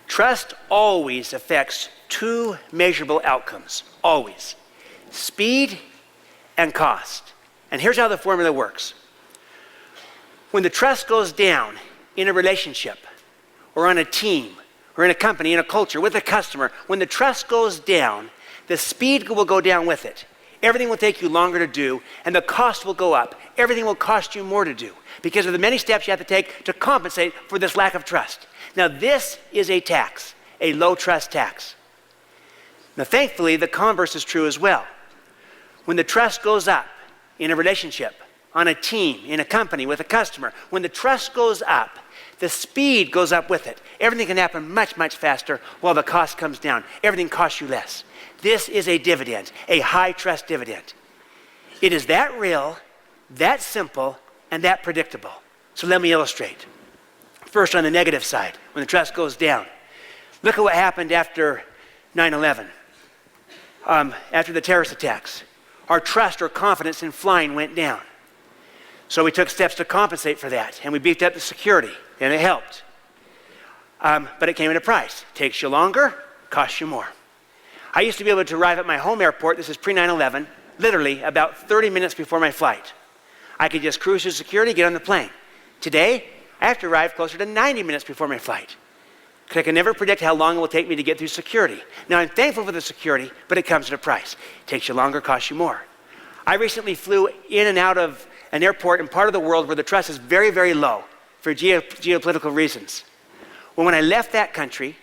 Trust always affects two measurable outcomes, always. Speed and cost. And here's how the formula works. When the trust goes down in a relationship or on a team, or in a company, in a culture, with a customer, when the trust goes down, the speed will go down with it. Everything will take you longer to do, and the cost will go up. Everything will cost you more to do because of the many steps you have to take to compensate for this lack of trust. Now, this is a tax, a low trust tax. Now, thankfully, the converse is true as well. When the trust goes up in a relationship, on a team, in a company, with a customer, when the trust goes up, the speed goes up with it. Everything can happen much, much faster while the cost comes down. Everything costs you less. This is a dividend, a high trust dividend. It is that real, that simple, and that predictable. So let me illustrate. First, on the negative side, when the trust goes down. Look at what happened after 9/11, after the terrorist attacks. Our trust or confidence in flying went down. So we took steps to compensate for that, and we beefed up the security, and it helped. But it came at a price. Takes you longer, costs you more. I used to be able to arrive at my home airport, this is pre-9/11, literally about 30 minutes before my flight. I could just cruise through security, get on the plane. Today, I have to arrive closer to 90 minutes before my flight. I can never predict how long it will take me to get through security. Now, I'm thankful for the security, but it comes at a price. It takes you longer, costs you more. I recently flew in and out of an airport in part of the world where the trust is very, very low for geopolitical reasons. Well, when I left that country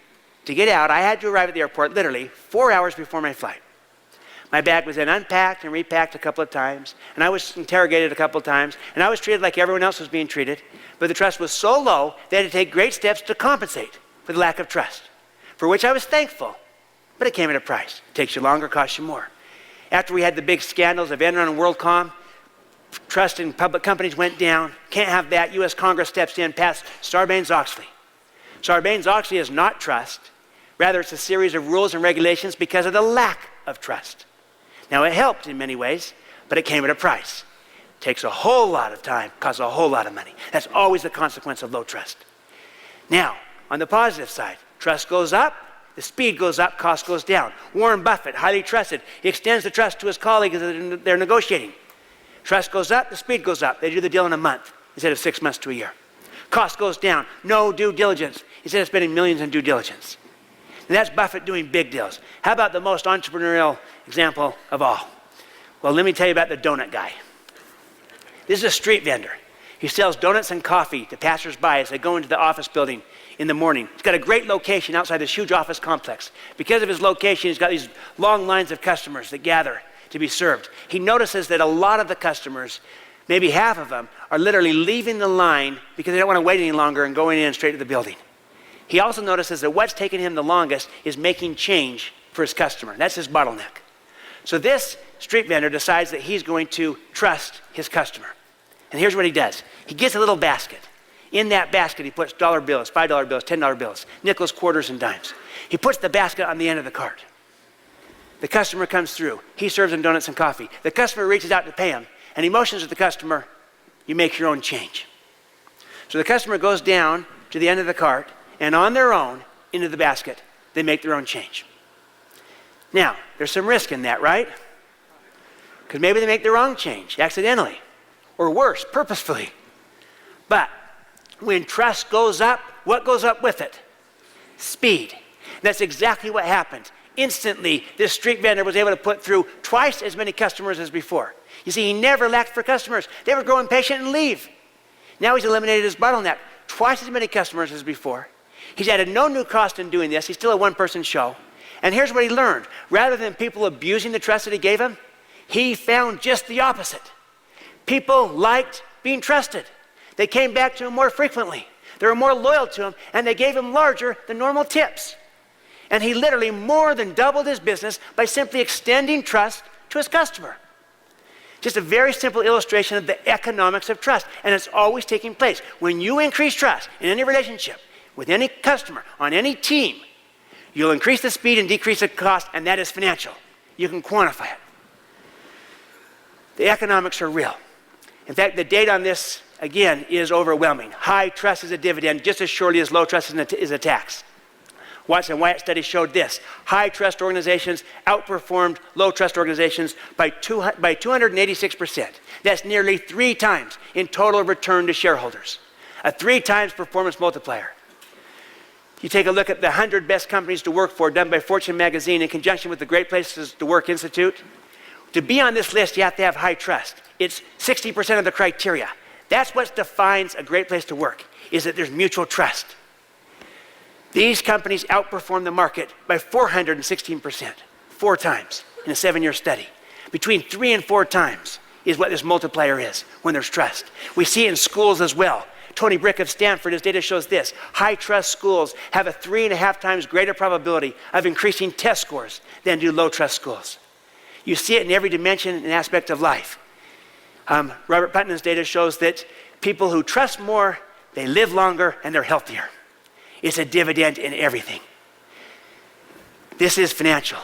to get out, I had to arrive at the airport literally 4 hours before my flight. My bag was then unpacked and repacked a couple of times, and I was interrogated a couple of times, and I was treated like everyone else was being treated, but the trust was so low, they had to take great steps to compensate for the lack of trust, for which I was thankful, but it came at a price. It takes you longer, costs you more. After we had the big scandals of Enron and WorldCom, trust in public companies went down. Can't have that. U.S. Congress steps in, passed Sarbanes-Oxley. Sarbanes-Oxley is not trust. Rather, it's a series of rules and regulations because of the lack of trust. Now, it helped in many ways, but it came at a price. Takes a whole lot of time, costs a whole lot of money. That's always the consequence of low trust. Now, on the positive side, trust goes up, the speed goes up, cost goes down. Warren Buffett, highly trusted. He extends the trust to his colleagues as they're negotiating. Trust goes up, the speed goes up. They do the deal in a month instead of 6 months to a year. Cost goes down, no due diligence instead of spending millions on due diligence. And that's Buffett doing big deals. How about the most entrepreneurial example of all? Well, let me tell you about the donut guy. This is a street vendor. He sells donuts and coffee to passersby as they go into the office building in the morning. He's got a great location outside this huge office complex. Because of his location, he's got these long lines of customers that gather to be served. He notices that a lot of the customers, maybe half of them, are literally leaving the line because they don't want to wait any longer and going in straight to the building. He also notices that what's taking him the longest is making change for his customer. That's his bottleneck. So this street vendor decides that he's going to trust his customer. And here's what he does. He gets a little basket. In that basket, he puts dollar bills, $5 bills, $10 bills, nickels, quarters, and dimes. He puts the basket on the end of the cart. The customer comes through. He serves him donuts and coffee. The customer reaches out to pay him, and he motions to the customer, you make your own change. So the customer goes down to the end of the cart, and on their own, into the basket, they make their own change. Now, there's some risk in that, right? Because maybe they make the wrong change accidentally, or worse, purposefully. But when trust goes up, what goes up with it? Speed. That's exactly what happened. Instantly, this street vendor was able to put through twice as many customers as before. You see, he never lacked for customers. They would grow impatient and leave. Now he's eliminated his bottleneck. Twice as many customers as before. He's added no new cost in doing this. He's still a one-person show. And here's what he learned. Rather than people abusing the trust that he gave him, he found just the opposite. People liked being trusted. They came back to him more frequently. They were more loyal to him, and they gave him larger than normal tips. And he literally more than doubled his business by simply extending trust to his customer. Just a very simple illustration of the economics of trust, and it's always taking place. When you increase trust in any relationship, with any customer, on any team, you'll increase the speed and decrease the cost, and that is financial. You can quantify it. The economics are real. In fact, the data on this, again, is overwhelming. High trust is a dividend just as surely as low trust is a tax. Watson and Wyatt study showed this. High trust organizations outperformed low trust organizations by 286%. That's nearly 3 times in total return to shareholders. A 3 times performance multiplier. You take a look at the 100 best companies to work for done by Fortune magazine in conjunction with the Great Places to Work Institute. To be on this list, you have to have high trust. It's 60% of the criteria. That's what defines a great place to work, is that there's mutual trust. These companies outperform the market by 416%, 4 times in a 7-year study. Between 3 and 4 times is what this multiplier is when there's trust. We see it in schools as well. Tony Brick of Stanford, his data shows this. High trust schools have a 3.5 times greater probability of increasing test scores than do low trust schools. You see it in every dimension and aspect of life. Robert Putnam's data shows that people who trust more, they live longer and they're healthier. It's a dividend in everything. This is financial.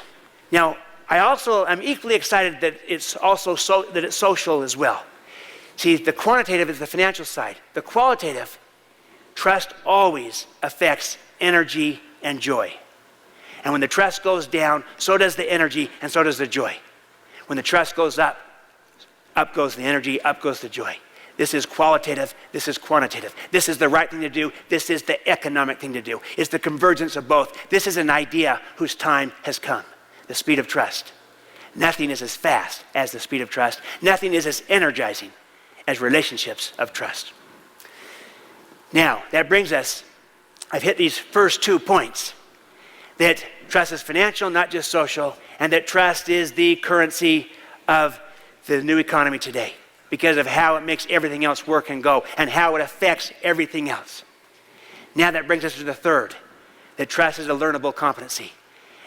Now, I'm equally excited that it's also that it's social as well. See, the quantitative is the financial side. The qualitative, trust always affects energy and joy. And when the trust goes down, so does the energy and so does the joy. When the trust goes up, up goes the energy, up goes the joy. This is qualitative, this is quantitative. This is the right thing to do, this is the economic thing to do. It's the convergence of both. This is an idea whose time has come, the speed of trust. Nothing is as fast as the speed of trust. Nothing is as energizing as relationships of trust. Now, that brings us, I've hit these first 2 points, that trust is financial, not just social, and that trust is the currency of the new economy today because of how it makes everything else work and go and how it affects everything else. Now that brings us to the third, that trust is a learnable competency.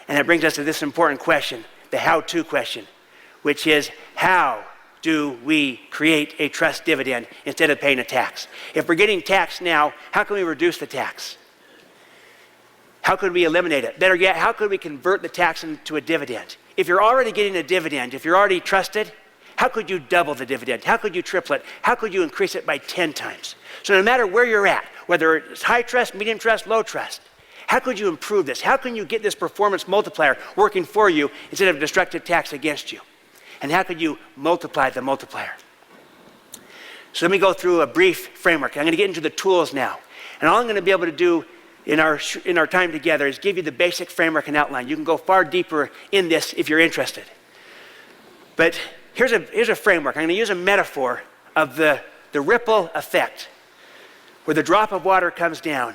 And that brings us to this important question, the how-to question, which is how do we create a trust dividend instead of paying a tax? If we're getting taxed now, how can we reduce the tax? How could we eliminate it? Better yet, how could we convert the tax into a dividend? If you're already getting a dividend, if you're already trusted, How could you double the dividend? How could you triple it? How could you increase it by 10 times? So no matter where you're at, whether it's high trust, medium trust, low trust, how could you improve this? How can you get this performance multiplier working for you instead of destructive tax against you? And how could you multiply the multiplier? So let me go through a brief framework. I'm going to get into the tools now. And all I'm going to be able to do in our time together is give you the basic framework and outline. You can go far deeper in this if you're interested. But here's a framework. I'm going to use a metaphor of the ripple effect, where the drop of water comes down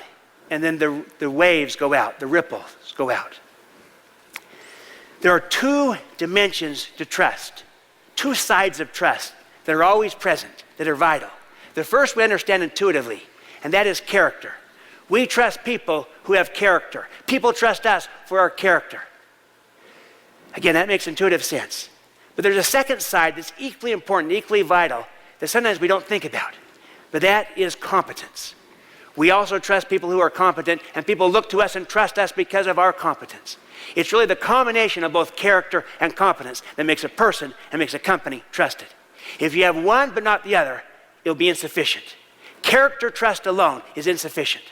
and then the waves go out, the ripples go out. There are two dimensions to trust, two sides of trust that are always present, that are vital. The first we understand intuitively, and that is character. We trust people who have character. People trust us for our character. Again, that makes intuitive sense. But there's a second side that's equally important, equally vital, that sometimes we don't think about. But that is competence. We also trust people who are competent, and people look to us and trust us because of our competence. It's really the combination of both character and competence that makes a person and makes a company trusted. If you have one but not the other, it'll be insufficient. Character trust alone is insufficient.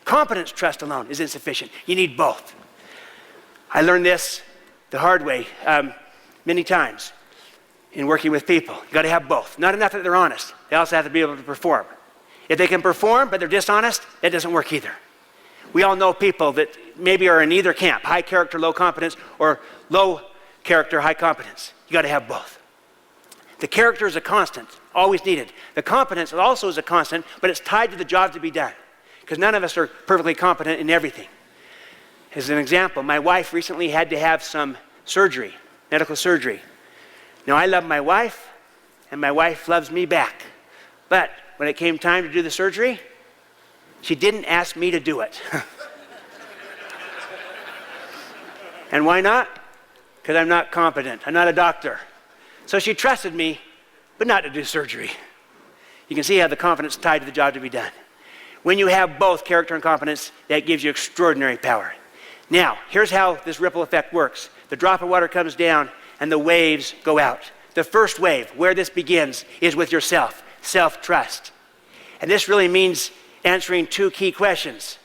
Competence trust alone is insufficient. You need both. I learned this the hard way many times in working with people. You got to have both. Not enough that they're honest. They also have to be able to perform. If they can perform but they're dishonest, that doesn't work either. We all know people that maybe are in either camp, high character, low competence, or low character, high competence. You got to have both. The character is a constant, always needed. The competence also is a constant, but it's tied to the job to be done, because none of us are perfectly competent in everything. As an example, my wife recently had to have some surgery, medical surgery. Now, I love my wife, and my wife loves me back. But when it came time to do the surgery, she didn't ask me to do it. And why not? Because I'm not competent. I'm not a doctor. So she trusted me, but not to do surgery. You can see how the confidence is tied to the job to be done. When you have both character and competence, that gives you extraordinary power. Now, here's how this ripple effect works. The drop of water comes down and the waves go out. The first wave, where this begins, is with yourself, self-trust. And this really means answering two key questions.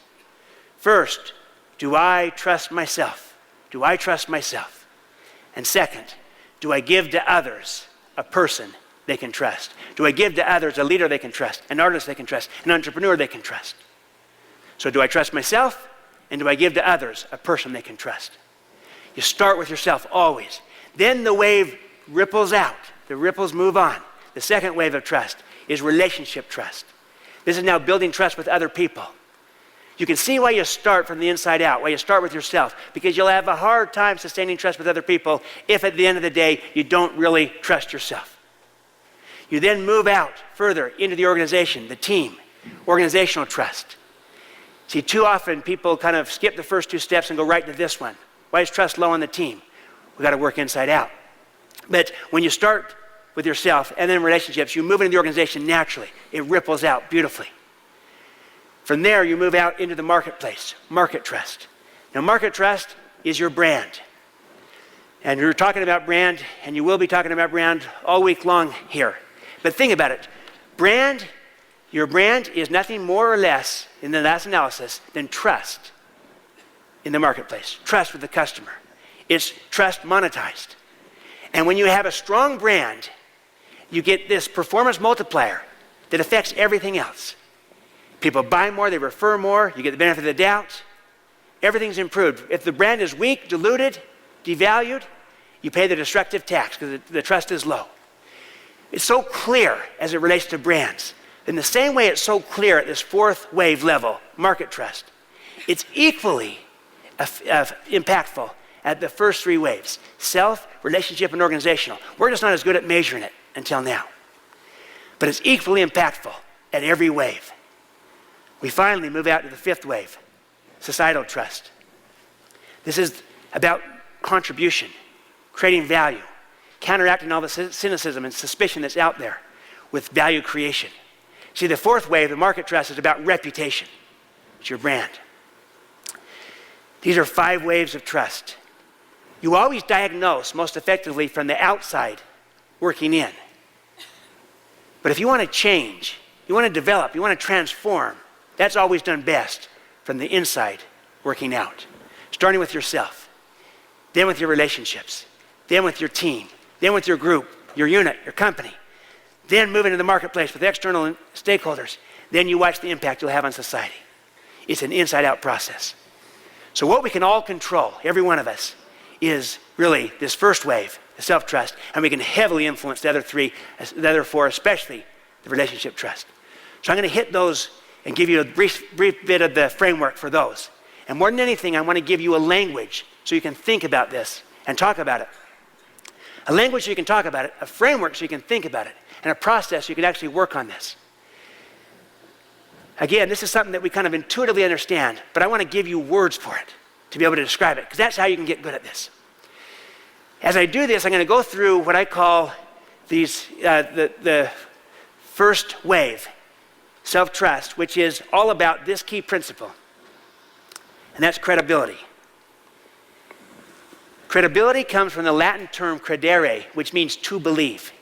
First, do I trust myself? Do I trust myself? And second, do I give to others a person they can trust? Do I give to others a leader they can trust, an artist they can trust, an entrepreneur they can trust? So do I trust myself, and do I give to others a person they can trust? You start with yourself always. Then the wave ripples out. The ripples move on. The second wave of trust is relationship trust. This is now building trust with other people. You can see why you start from the inside out, why you start with yourself, because you'll have a hard time sustaining trust with other people if at the end of the day you don't really trust yourself. You then move out further into the organization, the team, organizational trust. See, too often people kind of skip the first two steps and go right to this one. Why is trust low on the team? We've got to work inside out. But when you start with yourself and then relationships, you move into the organization naturally. It ripples out beautifully. From there, you move out into the marketplace, market trust. Now, market trust is your brand. And we're talking about brand, and you will be talking about brand all week long here. But think about it. Your brand is nothing more or less, in the last analysis, than trust in the marketplace, trust with the customer. It's trust monetized. And when you have a strong brand, you get this performance multiplier that affects everything else. People buy more, they refer more, you get the benefit of the doubt. Everything's improved. If the brand is weak, diluted, devalued, you pay the destructive tax because the trust is low. It's so clear as it relates to brands. In the same way it's so clear at this fourth wave level, market trust, it's equally impactful at the first three waves, self, relationship, and organizational. We're just not as good at measuring it until now. But it's equally impactful at every wave. We finally move out to the fifth wave, societal trust. This is about contribution, creating value, counteracting all the cynicism and suspicion that's out there with value creation. See, the fourth wave, the market trust, is about reputation. It's your brand. These are 5 waves of trust. You always diagnose most effectively from the outside working in. But if you want to change, you want to develop, you want to transform, that's always done best from the inside working out. Starting with yourself, then with your relationships, then with your team, then with your group, your unit, your company, then move into the marketplace with external stakeholders. Then you watch the impact you'll have on society. It's an inside-out process. So what we can all control, every one of us, is really this first wave, the self-trust, and we can heavily influence the other three, the other four, especially the relationship trust. So I'm going to hit those and give you a brief bit of the framework for those. And more than anything, I want to give you a language so you can think about this and talk about it. A language so you can talk about it, a framework so you can think about it, and a process so you can actually work on this. Again, this is something that we kind of intuitively understand, but I want to give you words for it to be able to describe it, because that's how you can get good at this. As I do this, I'm going to go through what I call these the first wave, self-trust, which is all about this key principle, and that's credibility. Credibility comes from the Latin term credere, which means to believe.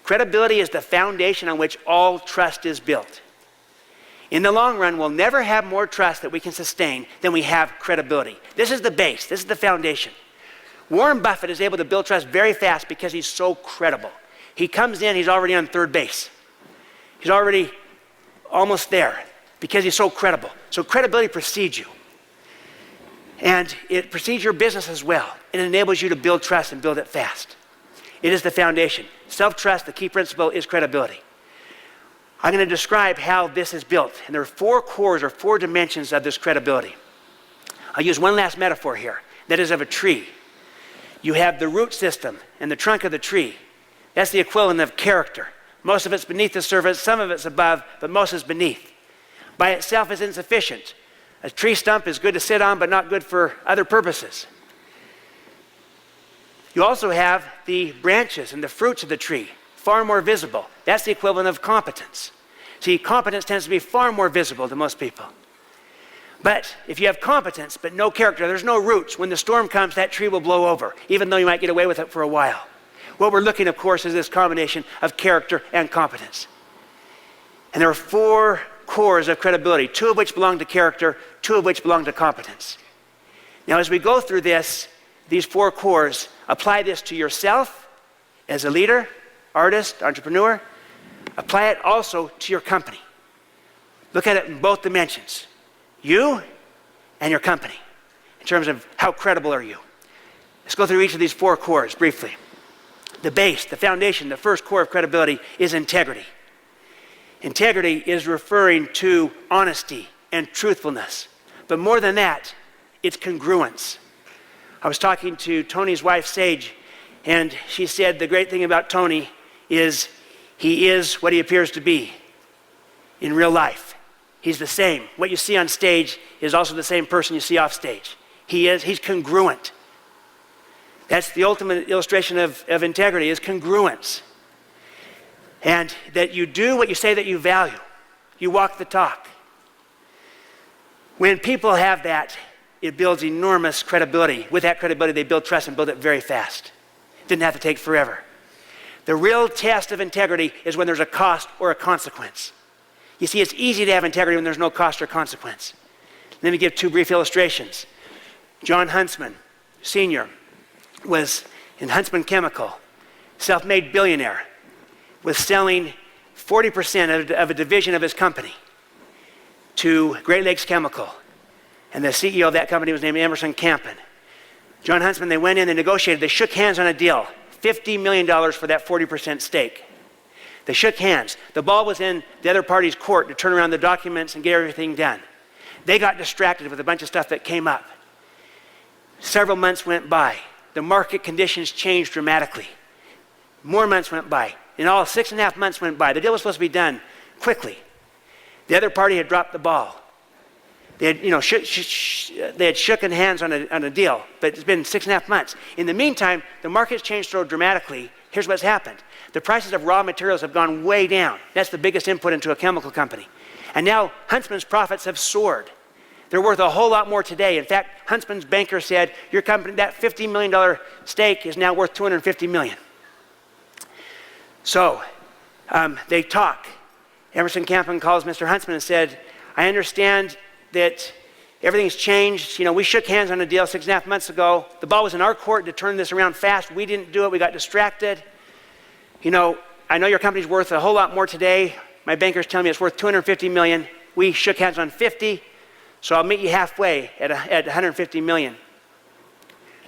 Credibility is the foundation on which all trust is built. In the long run, we'll never have more trust that we can sustain than we have credibility. This is the base. This is the foundation. Warren Buffett is able to build trust very fast because he's so credible. He comes in, he's already on third base. He's already almost there because he's so credible. So credibility precedes you. And it precedes your business as well. It enables you to build trust and build it fast. It is the foundation. Self-trust, the key principle, is credibility. I'm going to describe how this is built. And there are four cores or four dimensions of this credibility. I'll use one last metaphor here. That is of a tree. You have the root system and the trunk of the tree. That's the equivalent of character. Most of it's beneath the surface, some of it's above, but most is beneath. By itself is insufficient. A tree stump is good to sit on, but not good for other purposes. You also have the branches and the fruits of the tree, far more visible. That's the equivalent of competence. See, competence tends to be far more visible to most people. But if you have competence but no character, there's no roots. When the storm comes, that tree will blow over, even though you might get away with it for a while. What we're looking, of course, is this combination of character and competence. And there are four cores of credibility, two of which belong to character, two of which belong to competence. Now, as we go through this, these four cores, apply this to yourself as a leader, artist, entrepreneur. Apply it also to your company. Look at it in both dimensions. You and your company, in terms of how credible are you. Let's go through each of these four cores briefly. The base, the foundation, the first core of credibility is integrity. Integrity is referring to honesty and truthfulness. But more than that, it's congruence. I was talking to Tony's wife, Sage, and she said the great thing about Tony is he is what he appears to be in real life. He's the same. What you see on stage is also the same person you see off stage. He's congruent. That's the ultimate illustration of integrity, is congruence. And that you do what you say that you value. You walk the talk. When people have that, it builds enormous credibility. With that credibility, they build trust and build it very fast. It didn't have to take forever. The real test of integrity is when there's a cost or a consequence. You see, it's easy to have integrity when there's no cost or consequence. Let me give two brief illustrations. John Huntsman, Sr., was in Huntsman Chemical, self-made billionaire, was selling 40% of a division of his company to Great Lakes Chemical. And the CEO of that company was named Emerson Campen. John Huntsman, they went in, they negotiated, they shook hands on a deal, $50 million for that 40% stake. They shook hands. The ball was in the other party's court to turn around the documents and get everything done. They got distracted with a bunch of stuff that came up. Several months went by. The market conditions changed dramatically. More months went by. In all, 6.5 months went by. The deal was supposed to be done quickly. The other party had dropped the ball. They had, they had shooken hands on a deal, but it's been 6.5 months. In the meantime, the market's changed so dramatically. Here's what's happened. The prices of raw materials have gone way down. That's the biggest input into a chemical company. And now Huntsman's profits have soared. They're worth a whole lot more today. In fact, Huntsman's banker said, your company, that $50 million stake is now worth $250 million. So they talk. Emerson Campen calls Mr. Huntsman and said, I understand that everything's changed. We shook hands on a deal 6.5 months ago. The ball was in our court to turn this around fast. We didn't do it. We got distracted. I know your company's worth a whole lot more today. My banker's telling me it's worth $250 million. We shook hands on 50, so I'll meet you halfway at $150 million.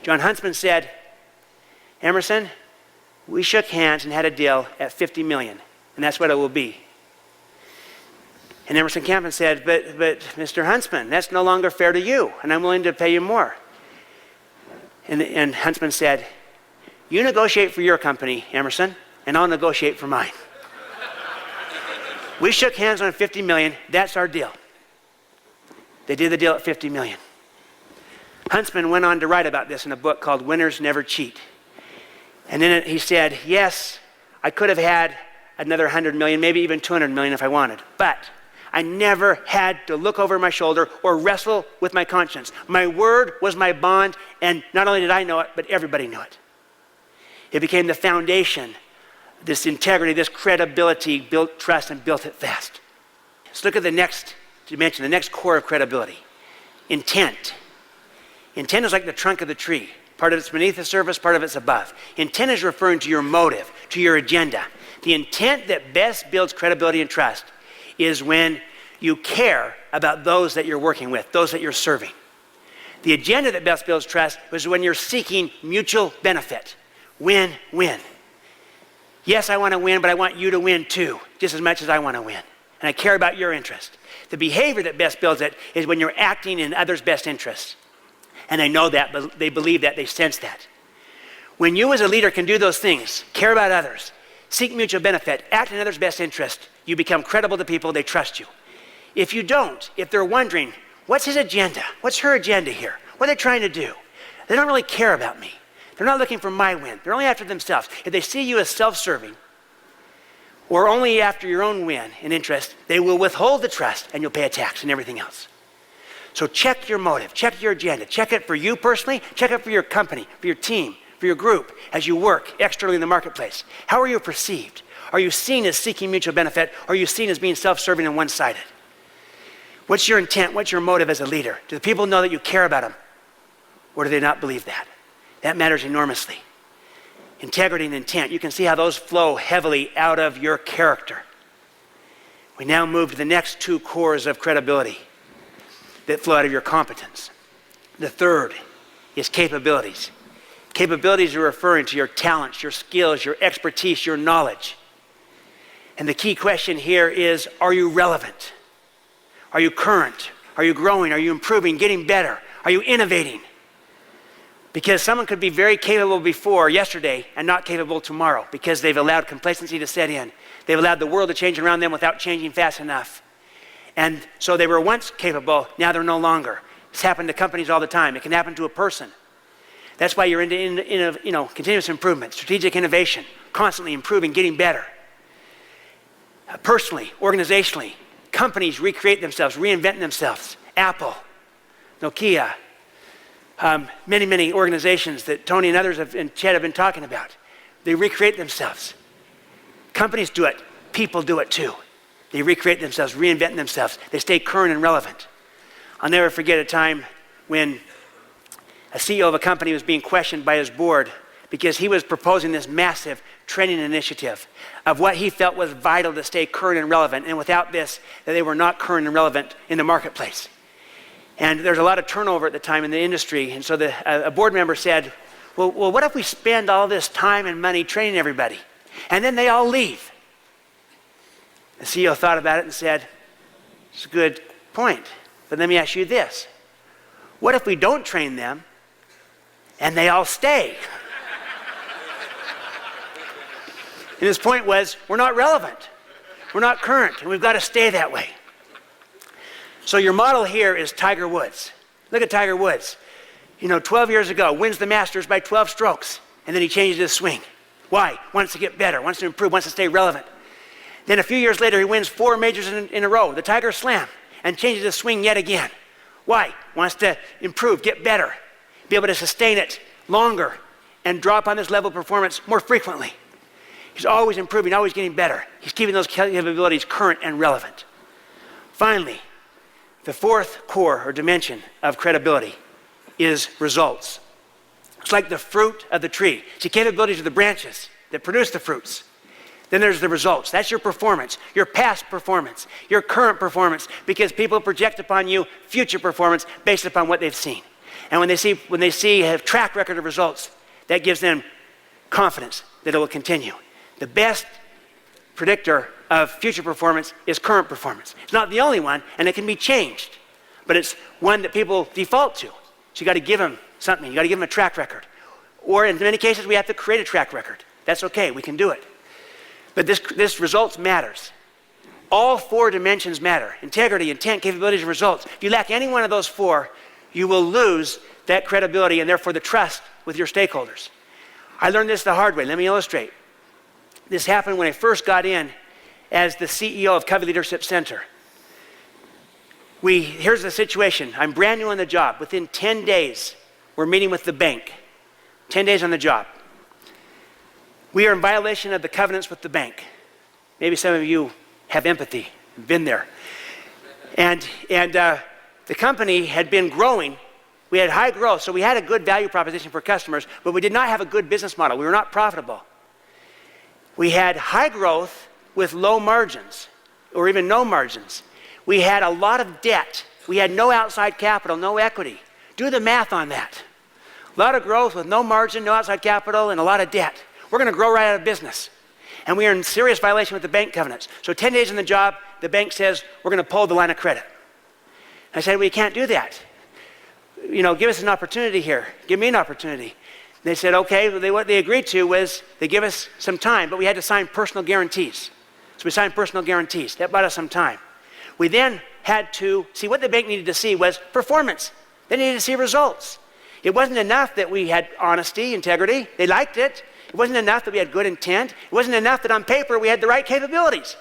John Huntsman said, Emerson, we shook hands and had a deal at $50 million, and that's what it will be. And Emerson Campen said, but Mr. Huntsman, that's no longer fair to you, and I'm willing to pay you more. And Huntsman said, you negotiate for your company, Emerson, and I'll negotiate for mine. We shook hands on 50 million, that's our deal. They did the deal at 50 million. Huntsman went on to write about this in a book called Winners Never Cheat. And in it he said, yes, I could have had another 100 million, maybe even 200 million if I wanted, but I never had to look over my shoulder or wrestle with my conscience. My word was my bond, and not only did I know it, but everybody knew it. It became the foundation. This integrity, this credibility built trust and built it fast. Let's look at the next dimension, the next core of credibility. Intent. Intent is like the trunk of the tree. Part of it's beneath the surface, part of it's above. Intent is referring to your motive, to your agenda. The intent that best builds credibility and trust is when you care about those that you're working with, those that you're serving. The agenda that best builds trust is when you're seeking mutual benefit. Win-win. Yes, I want to win, but I want you to win too, just as much as I want to win. And I care about your interest. The behavior that best builds it is when you're acting in others' best interests. And they know that, they believe that, they sense that. When you as a leader can do those things, care about others, seek mutual benefit, act in others' best interest, you become credible to people, they trust you. If you don't, if they're wondering, what's his agenda? What's her agenda here? What are they trying to do? They don't really care about me. They're not looking for my win. They're only after themselves. If they see you as self-serving or only after your own win and interest, they will withhold the trust and you'll pay a tax and everything else. So check your motive, check your agenda, check it for you personally, check it for your company, for your team, for your group as you work externally in the marketplace. How are you perceived? Are you seen as seeking mutual benefit? Or are you seen as being self-serving and one-sided? What's your intent? What's your motive as a leader? Do the people know that you care about them? Or do they not believe that? That matters enormously. Integrity and intent, you can see how those flow heavily out of your character. We now move to the next two cores of credibility that flow out of your competence. The third is capabilities. Capabilities are referring to your talents, your skills, your expertise, your knowledge. And the key question here is, are you relevant? Are you current? Are you growing? Are you improving, getting better? Are you innovating? Because someone could be very capable yesterday and not capable tomorrow because they've allowed complacency to set in. They've allowed the world to change around them without changing fast enough. And so they were once capable, now they're no longer. It's happened to companies all the time. It can happen to a person. That's why you're into continuous improvement, strategic innovation, constantly improving, getting better. Personally, organizationally, companies recreate themselves, reinvent themselves. Apple, Nokia, many organizations that Tony and others and Chet have been talking about. They recreate themselves. Companies do it. People do it too. They recreate themselves, reinvent themselves. They stay current and relevant. I'll never forget a time when a CEO of a company was being questioned by his board because he was proposing this massive training initiative of what he felt was vital to stay current and relevant. And without this, that they were not current and relevant in the marketplace. And there's a lot of turnover at the time in the industry. And so a board member said, well, what if we spend all this time and money training everybody and then they all leave? The CEO thought about it and said, it's a good point, but let me ask you this. What if we don't train them and they all stay? And his point was, we're not relevant. We're not current, and we've got to stay that way. So your model here is Tiger Woods. Look at Tiger Woods. 12 years ago, wins the Masters by 12 strokes, and then he changes his swing. Why? Wants to get better, wants to improve, wants to stay relevant. Then a few years later, he wins 4 majors in a row, the Tiger Slam, and changes his swing yet again. Why? Wants to improve, get better, be able to sustain it longer, and draw upon this level of performance more frequently. He's always improving, always getting better. He's keeping those capabilities current and relevant. Finally, the fourth core or dimension of credibility is results. It's like the fruit of the tree. See, capabilities are the branches that produce the fruits. Then there's the results. That's your performance, your past performance, your current performance, because people project upon you future performance based upon what they've seen. And when they see a track record of results, that gives them confidence that it will continue. The best predictor of future performance is current performance. It's not the only one, and it can be changed, but it's one that people default to. So you got to give them something. You got to give them a track record. Or in many cases, we have to create a track record. That's okay. We can do it. But this results matters. All four dimensions matter. Integrity, intent, capabilities, and results. If you lack any one of those four, you will lose that credibility and therefore the trust with your stakeholders. I learned this the hard way. Let me illustrate. This happened when I first got in as the CEO of Covey Leadership Center. Here's the situation. I'm brand new on the job. Within 10 days, we're meeting with the bank. 10 days on the job. We are in violation of the covenants with the bank. Maybe some of you have empathy, been there. And the company had been growing. We had high growth, so we had a good value proposition for customers, but we did not have a good business model. We were not profitable. We had high growth with low margins, or even no margins. We had a lot of debt. We had no outside capital, no equity. Do the math on that. A lot of growth with no margin, no outside capital, and a lot of debt. We're going to grow right out of business. And we are in serious violation with the bank covenants. So 10 days in the job, the bank says, we're going to pull the line of credit. I said, well, you can't do that. You know, give us an opportunity here. Give me an opportunity. They said, okay. Well, what they agreed to was they give us some time, but we had to sign personal guarantees. So we signed personal guarantees. That bought us some time. We then had to see what the bank needed to see was performance. They needed to see results. It wasn't enough that we had honesty, integrity. They liked it. It wasn't enough that we had good intent. It wasn't enough that on paper we had the right capabilities.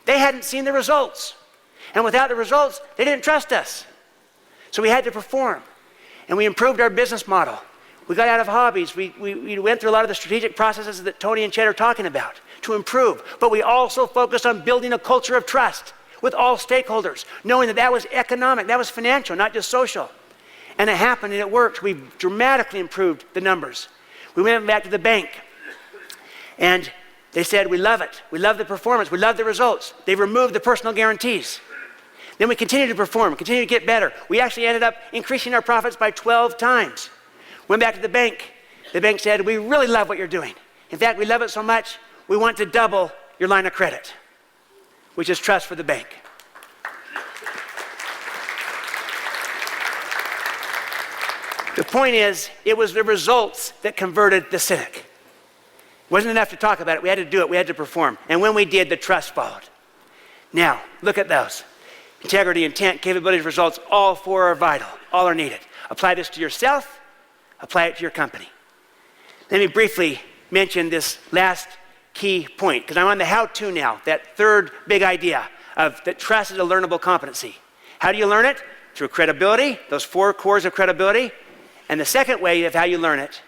They hadn't seen the results. And without the results, they didn't trust us. So we had to perform. And we improved our business model. We got out of hobbies. We went through a lot of the strategic processes that Tony and Chet are talking about to improve. But we also focused on building a culture of trust with all stakeholders, knowing that that was economic, that was financial, not just social. And it happened and it worked. We dramatically improved the numbers. We went back to the bank and they said, we love it. We love the performance. We love the results. They removed the personal guarantees. Then we continued to perform, continued to get better. We actually ended up increasing our profits by 12 times. Went back to the bank. The bank said, we really love what you're doing. In fact, we love it so much, we want to double your line of credit, which is trust for the bank. The point is, it was the results that converted the cynic. It wasn't enough to talk about it. We had to do it. We had to perform. And when we did, the trust followed. Now, look at those. Integrity, intent, capabilities, results, all four are vital. All are needed. Apply this to yourself. Apply it to your company. Let me briefly mention this last key point, because I'm on the how-to now, that third big idea of that trust is a learnable competency. How do you learn it? Through credibility, those four cores of credibility. And the second way of how you learn it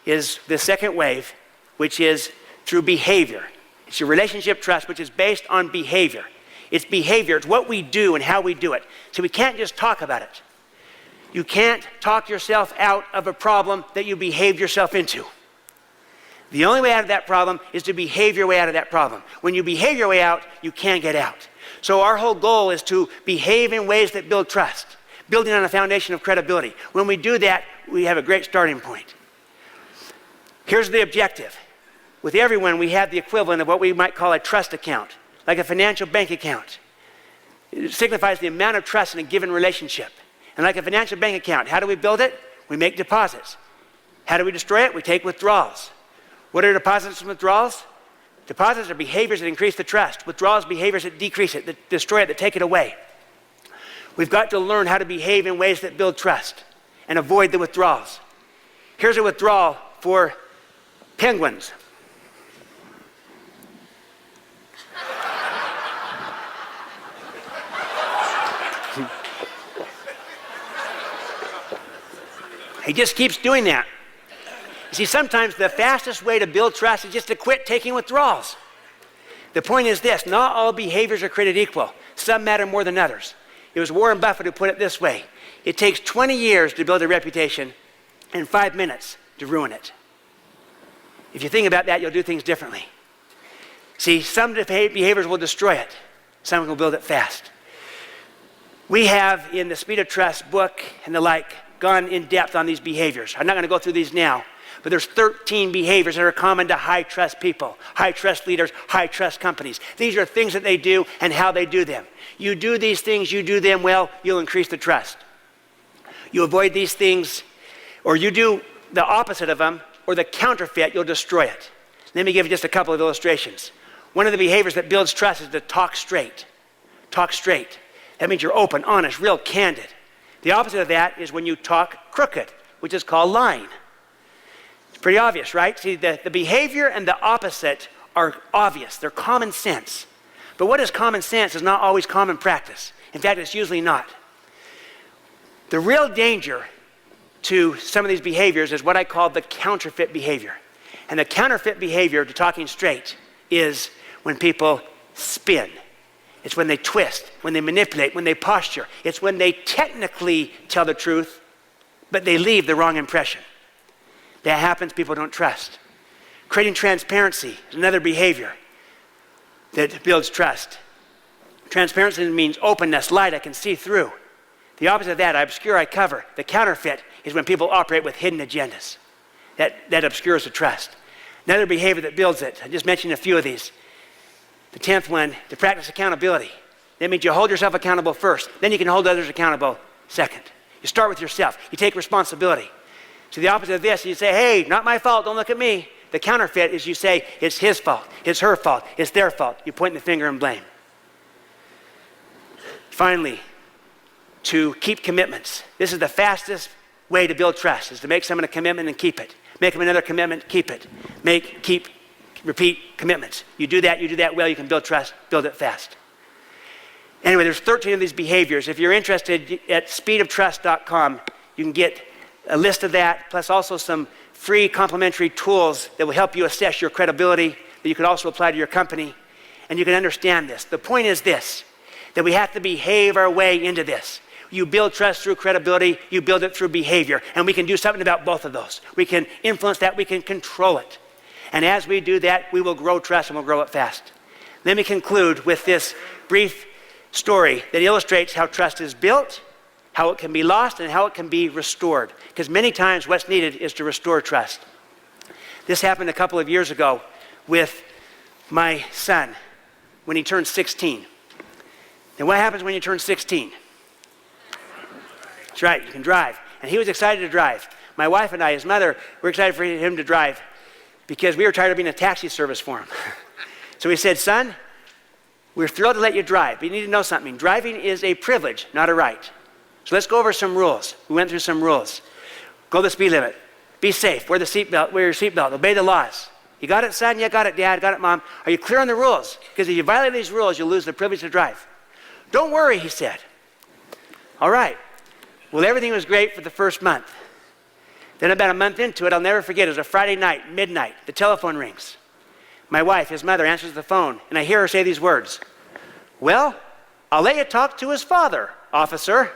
is the second wave, which is through behavior. It's your relationship trust, which is based on behavior. It's behavior. It's what we do and how we do it. So we can't just talk about it. You can't talk yourself out of a problem that you behaved yourself into. The only way out of that problem is to behave your way out of that problem. When you behave your way out, you can't get out. So our whole goal is to behave in ways that build trust, building on a foundation of credibility. When we do that, we have a great starting point. Here's the objective. With everyone, we have the equivalent of what we might call a trust account, like a financial bank account. It signifies the amount of trust in a given relationship. And like a financial bank account, how do we build it? We make deposits. How do we destroy it? We take withdrawals. What are deposits and withdrawals? Deposits are behaviors that increase the trust. Withdrawals, behaviors that decrease it, that destroy it, that take it away. We've got to learn how to behave in ways that build trust and avoid the withdrawals. Here's a withdrawal for penguins. He just keeps doing that. You see, sometimes the fastest way to build trust is just to quit taking withdrawals. The point is this: not all behaviors are created equal. Some matter more than others. It was Warren Buffett who put it this way: it takes 20 years to build a reputation and 5 minutes to ruin it. If you think about that, you'll do things differently. See, some behaviors will destroy it. Some will build it fast. We have, in the Speed of Trust book and the like, gone in depth on these behaviors. I'm not going to go through these now, but there's 13 behaviors that are common to high trust people, high trust leaders, high trust companies. These are things that they do and how they do them. You do these things, you do them well, you'll increase the trust. You avoid these things, or you do the opposite of them, or the counterfeit, you'll destroy it. Let me give you just a couple of illustrations. One of the behaviors that builds trust is to talk straight. Talk straight. That means you're open, honest, real candid. The opposite of that is when you talk crooked, which is called lying. It's pretty obvious, right? See, the behavior and the opposite are obvious. They're common sense. But what is common sense is not always common practice. In fact, it's usually not. The real danger to some of these behaviors is what I call the counterfeit behavior. And the counterfeit behavior to talking straight is when people spin. It's when they twist, when they manipulate, when they posture. It's when they technically tell the truth, but they leave the wrong impression. That happens, people don't trust. Creating transparency is another behavior that builds trust. Transparency means openness, light, I can see through. The opposite of that, I obscure, I cover. The counterfeit is when people operate with hidden agendas. That obscures the trust. Another behavior that builds it, I just mentioned a few of these. The 10th one, to practice accountability. That means you hold yourself accountable first, then you can hold others accountable second. You start with yourself, you take responsibility. So the opposite of this, you say, hey, not my fault, don't look at me. The counterfeit is you say, it's his fault, it's her fault, it's their fault. You point the finger and blame. Finally, to keep commitments. This is the fastest way to build trust, is to make someone a commitment and keep it. Make them another commitment, keep it. Repeat commitments. You do that well, you can build trust, build it fast. Anyway, there's 13 of these behaviors. If you're interested, at speedoftrust.com, you can get a list of that, plus also some free complimentary tools that will help you assess your credibility, that you can also apply to your company, and you can understand this. The point is this, that we have to behave our way into this. You build trust through credibility, you build it through behavior, and we can do something about both of those. We can influence that, we can control it. And as we do that, we will grow trust and we'll grow it fast. Let me conclude with this brief story that illustrates how trust is built, how it can be lost, and how it can be restored. Because many times what's needed is to restore trust. This happened a couple of years ago with my son when he turned 16. And what happens when you turn 16? That's right, you can drive. And he was excited to drive. My wife and I, his mother, were excited for him to drive because we were tired of being a taxi service for him. So we said, son, we're thrilled to let you drive, but you need to know something. Driving is a privilege, not a right. So let's go over some rules. We went through some rules. Go the speed limit. Be safe. Wear your seatbelt. Obey the laws. You got it, son? Yeah, got it, Dad. Got it, Mom. Are you clear on the rules? Because if you violate these rules, you'll lose the privilege to drive. Don't worry, he said. All right. Well, everything was great for the first month. Then about a month into it, I'll never forget, it was a Friday night, midnight. The telephone rings. My wife, his mother, answers the phone, and I hear her say these words. Well, I'll let you talk to his father, officer.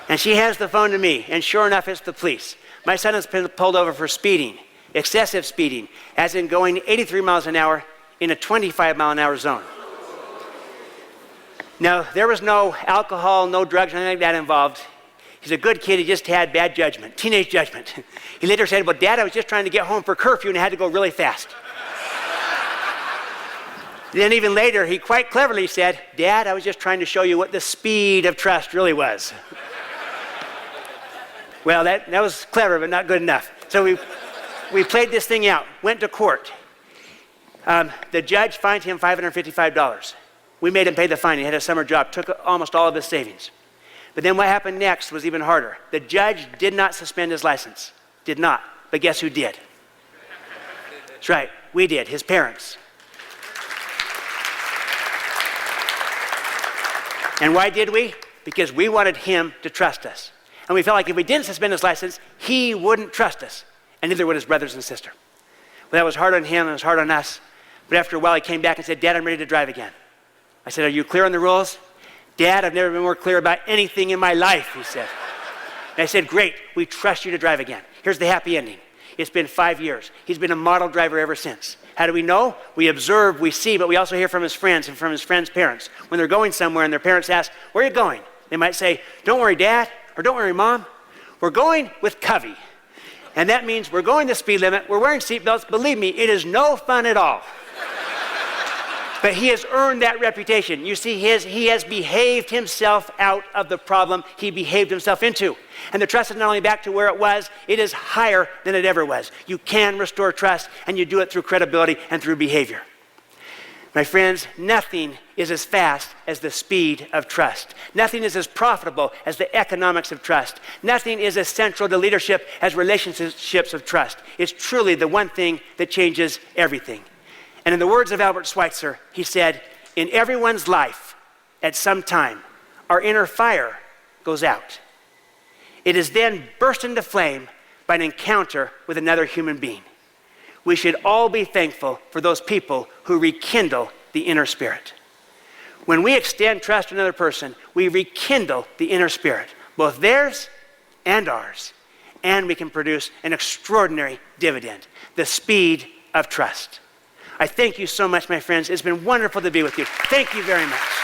And she hands the phone to me, and sure enough, it's the police. My son has been pulled over for speeding, excessive speeding, as in going 83 miles an hour in a 25 mile an hour zone. Now, there was no alcohol, no drugs, anything like that involved. He's a good kid, he just had bad judgment, teenage judgment. He later said, well, Dad, I was just trying to get home for curfew and I had to go really fast. Then even later, he quite cleverly said, Dad, I was just trying to show you what the speed of trust really was. Well, that was clever, but not good enough. So we played this thing out, went to court. The judge fined him $555. We made him pay the fine. He had a summer job, took almost all of his savings. But then what happened next was even harder. The judge did not suspend his license. Did not. But guess who did? That's right, we did, his parents. And why did we? Because we wanted him to trust us. And we felt like if we didn't suspend his license, he wouldn't trust us, and neither would his brothers and sister. Well, that was hard on him, and it was hard on us. But after a while, he came back and said, Dad, I'm ready to drive again. I said, are you clear on the rules? Dad, I've never been more clear about anything in my life, he said. And I said, great, we trust you to drive again. Here's the happy ending. It's been 5 years. He's been a model driver ever since. How do we know? We observe, we see, but we also hear from his friends and from his friends' parents. When they're going somewhere and their parents ask, where are you going? They might say, don't worry, Dad, or don't worry, Mom. We're going with Covey. And that means we're going the speed limit, we're wearing seatbelts. Believe me, it is no fun at all. But he has earned that reputation. You see, he has behaved himself out of the problem he behaved himself into. And the trust is not only back to where it was, it is higher than it ever was. You can restore trust, and you do it through credibility and through behavior. My friends, nothing is as fast as the speed of trust. Nothing is as profitable as the economics of trust. Nothing is as central to leadership as relationships of trust. It's truly the one thing that changes everything. And in the words of Albert Schweitzer, he said, in everyone's life, at some time, our inner fire goes out. It is then burst into flame by an encounter with another human being. We should all be thankful for those people who rekindle the inner spirit. When we extend trust to another person, we rekindle the inner spirit, both theirs and ours, and we can produce an extraordinary dividend, the speed of trust. I thank you so much, my friends. It's been wonderful to be with you. Thank you very much.